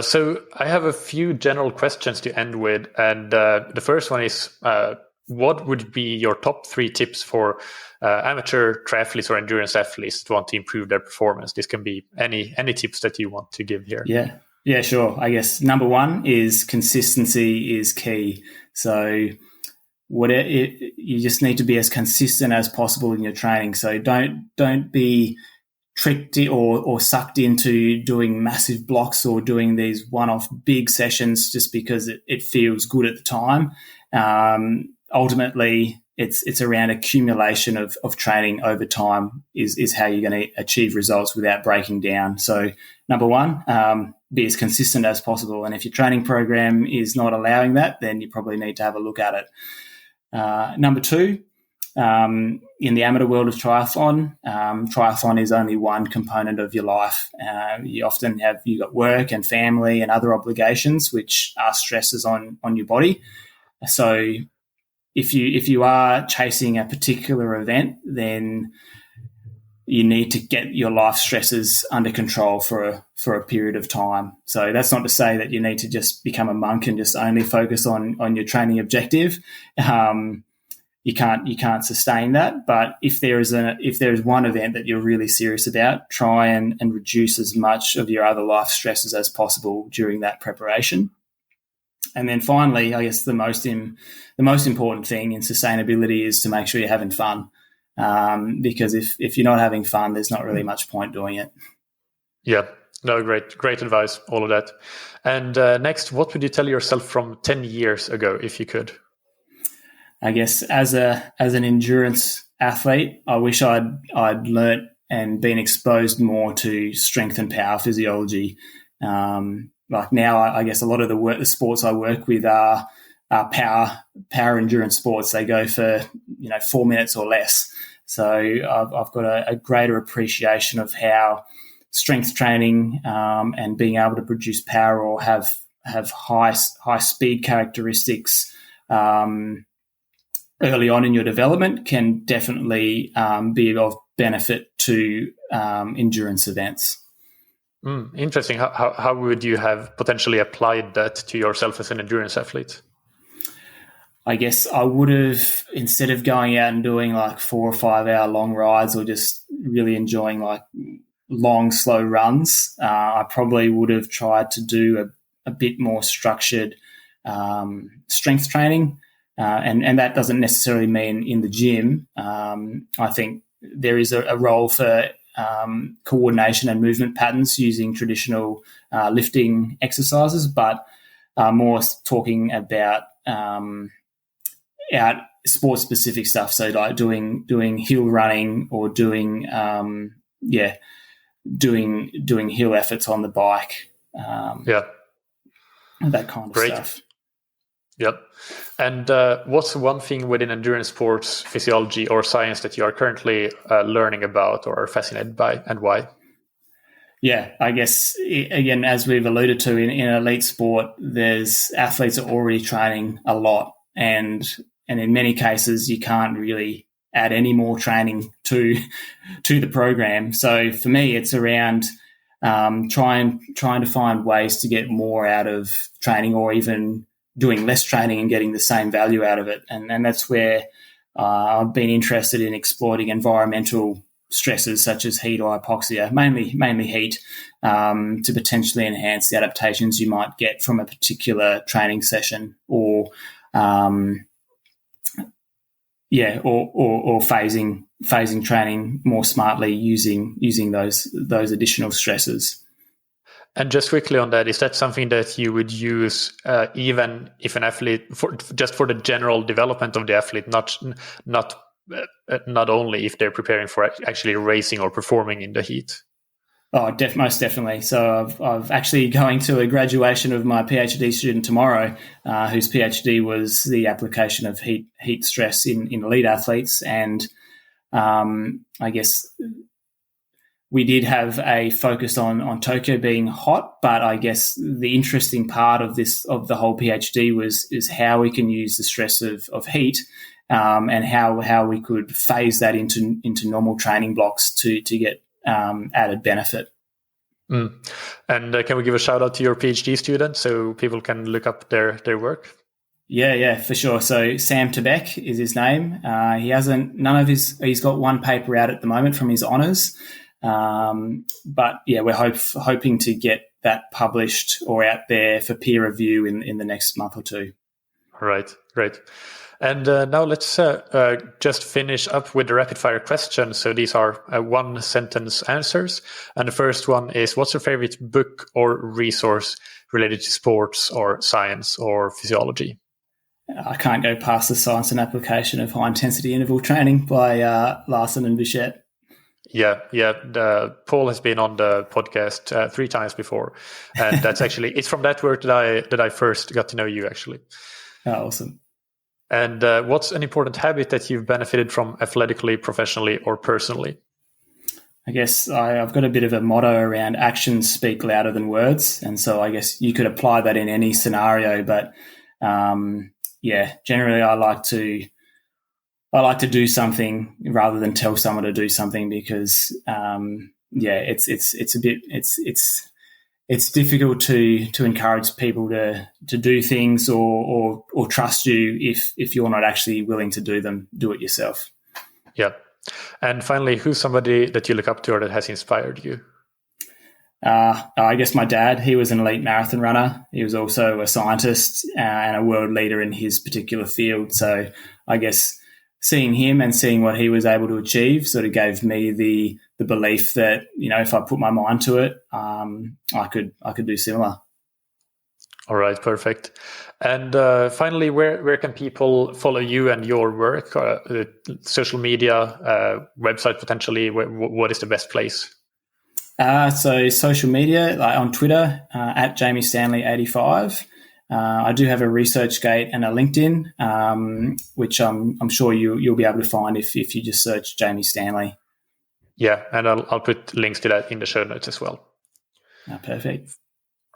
So I have a few general questions to end with, and the first one is, what would be your top 3 tips for amateur triathletes or endurance athletes that want to improve their performance? This can be any tips that you want to give here. Yeah, sure. I guess number 1 is consistency is key. So you just need to be as consistent as possible in your training. So don't be tricked or sucked into doing massive blocks or doing these one-off big sessions just because it feels good at the time. Ultimately, it's around accumulation of training over time is how you're going to achieve results without breaking down. So number 1, be as consistent as possible. And if your training program is not allowing that, then you probably need to have a look at it. Number 2, in the amateur world of triathlon is only one component of your life. You often you've got work and family and other obligations, which are stresses on your body. So if you are chasing a particular event, then you need to get your life stresses under control for a period of time. So that's not to say that you need to just become a monk and just only focus on your training objective. You can't sustain that. But if there is one event that you're really serious about, try and reduce as much of your other life stresses as possible during that preparation. And then finally, I guess the most important thing in sustainability is to make sure you're having fun. Because if you're not having fun, there's not really much point doing it. Yeah, no, great advice, all of that. And next, what would you tell yourself from 10 years ago, if you could? I guess as an endurance athlete, I wish I'd learnt and been exposed more to strength and power physiology. Like now, I guess a lot of the sports I work with are power endurance sports. They go for 4 minutes or less. So I've got a greater appreciation of how strength training and being able to produce power or have high speed characteristics early on in your development can definitely be of benefit to endurance events. Interesting. How would you have potentially applied that to yourself as an endurance athlete? I guess I would have, instead of going out and doing like 4 or 5 hour long rides or just really enjoying like long, slow runs, I probably would have tried to do a bit more structured strength training. And that doesn't necessarily mean in the gym. I think there is a role for coordination and movement patterns using traditional lifting exercises, but more talking about out sport-specific stuff. So like doing hill running or doing hill efforts on the bike. That kind of stuff. Yep. And what's one thing within endurance sports physiology or science that you are currently learning about or are fascinated by, and why? Yeah, I guess, again, as we've alluded to, in elite sport, there's athletes are already training a lot, and in many cases, you can't really add any more training to the program. So for me, it's around trying to find ways to get more out of training, or even doing less training and getting the same value out of it. And that's where I've been interested in exploiting environmental stresses such as heat or hypoxia, mainly heat, to potentially enhance the adaptations you might get from a particular training session, or phasing phasing training more smartly using those additional stresses. And just quickly on that, is that something that you would use even if an athlete, just for the general development of the athlete, not only if they're preparing for actually racing or performing in the heat? Oh, most definitely. So I've actually going to a graduation of my PhD student tomorrow, whose PhD was the application of heat stress in elite athletes, and I guess we did have a focus on Tokyo being hot, but I guess the interesting part of the whole PhD is how we can use the stress of heat, and how we could phase that into normal training blocks to get added benefit. And can we give a shout out to your PhD student so people can look up their work? Yeah, for sure. So Sam Tebek is his name. He's got one paper out at the moment from his honours. But yeah, we're hoping to get that published or out there for peer review in the next month or two. All right, great. And now let's just finish up with the rapid fire questions. So these are 1-sentence answers. And the first one is, what's your favorite book or resource related to sports or science or physiology? I can't go past the Science and Application of High Intensity Interval Training by Larson and Bichette. Yeah. Paul has been on the podcast 3 times before, and that's actually it's from that work that I first got to know you, actually. Oh, awesome. And what's an important habit that you've benefited from athletically, professionally, or personally? I guess I've got a bit of a motto around actions speak louder than words, and so I guess you could apply that in any scenario. But generally, I like to do something rather than tell someone to do something, because it's difficult to encourage people to do things or trust you if you're not actually willing to do them. Do it yourself. Yeah. And finally, who's somebody that you look up to or that has inspired you? I guess my dad. He was an elite marathon runner. He was also a scientist and a world leader in his particular field. So I guess seeing him and seeing what he was able to achieve sort of gave me the belief that, if I put my mind to it, I could do similar. All right, perfect. And finally, where can people follow you and your work? Social media, website potentially. What is the best place? So social media, like on Twitter, at Jamie Stanley 85. I do have a ResearchGate and a LinkedIn, which I'm sure you'll be able to find if you just search Jamie Stanley. Yeah, and I'll put links to that in the show notes as well. Perfect.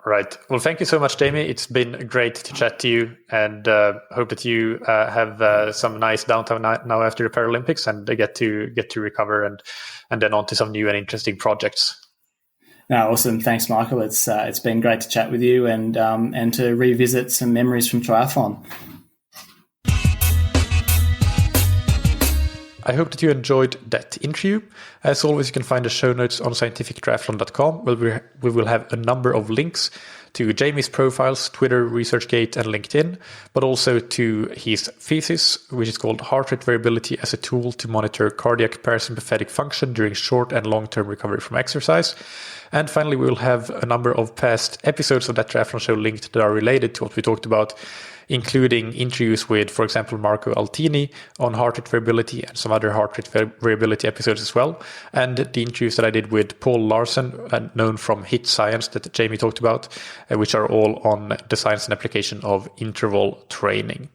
Right. Well, thank you so much, Jamie. It's been great to chat to you, and hope that you have some nice downtime now after the Paralympics, and get to recover and then on to some new and interesting projects. No, awesome. Thanks, Michael. It's been great to chat with you and to revisit some memories from triathlon. I hope that you enjoyed that interview. As always, you can find the show notes on scientifictriathlon.com, where we will have a number of links to Jamie's profiles, Twitter, ResearchGate, and LinkedIn, but also to his thesis, which is called Heart Rate Variability as a Tool to Monitor Cardiac Parasympathetic Function During Short and Long-Term Recovery from Exercise. And finally, we will have a number of past episodes of that triathlon show linked that are related to what we talked about, including interviews with, for example, Marco Altini on heart rate variability and some other heart rate variability episodes as well. And the interviews that I did with Paul Larson, known from HIT Science that Jamie talked about, which are all on the science and application of interval training.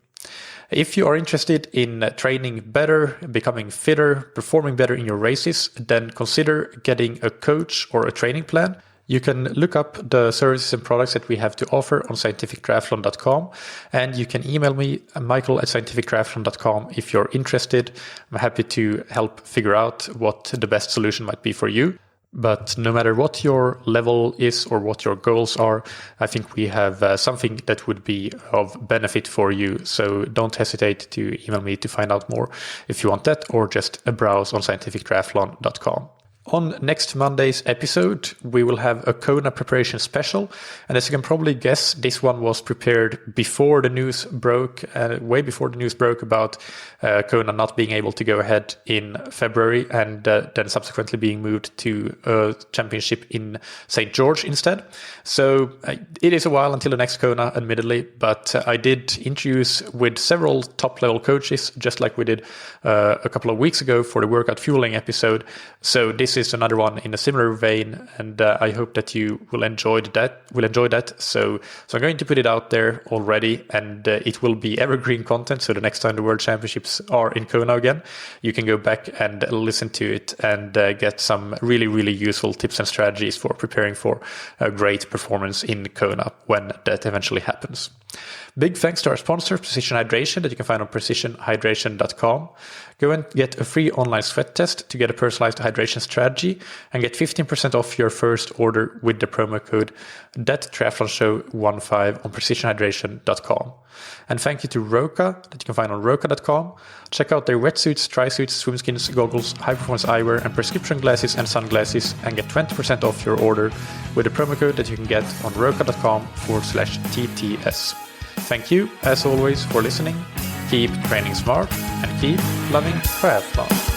If you are interested in training better, becoming fitter, performing better in your races, then consider getting a coach or a training plan. You can look up the services and products that we have to offer on scientifictriathlon.com, and you can email me, michael@scientifictriathlon.com, if you're interested. I'm happy to help figure out what the best solution might be for you. But no matter what your level is or what your goals are, I think we have something that would be of benefit for you. So don't hesitate to email me to find out more if you want that, or just browse on scientifictriathlon.com. On next Monday's episode, we will have a Kona preparation special. And as you can probably guess, this one was prepared before the news broke, way before the news broke about Kona not being able to go ahead in February and then subsequently being moved to a championship in St. George instead. So it is a while until the next Kona, admittedly, but I did interviews with several top-level coaches, just like we did a couple of weeks ago for the workout fueling episode. So this is another one in a similar vein, and I hope that you will enjoy that. So I'm going to put it out there already, and it will be evergreen content. So the next time the World Championships are in Kona again, you can go back and listen to it and get some really, really useful tips and strategies for preparing for a great performance in Kona when that eventually happens. Big thanks to our sponsor, Precision Hydration, that you can find on precisionhydration.com. Go and get a free online sweat test to get a personalized hydration strategy and get 15% off your first order with the promo code TheTriathlonShow15 on precisionhydration.com. And thank you to Roka, that you can find on roka.com. Check out their wetsuits, tri-suits, swim skins, goggles, high-performance eyewear, and prescription glasses and sunglasses, and get 20% off your order with the promo code that you can get on roka.com/TTS. Thank you, as always, for listening. Keep training smart and keep loving triathlon.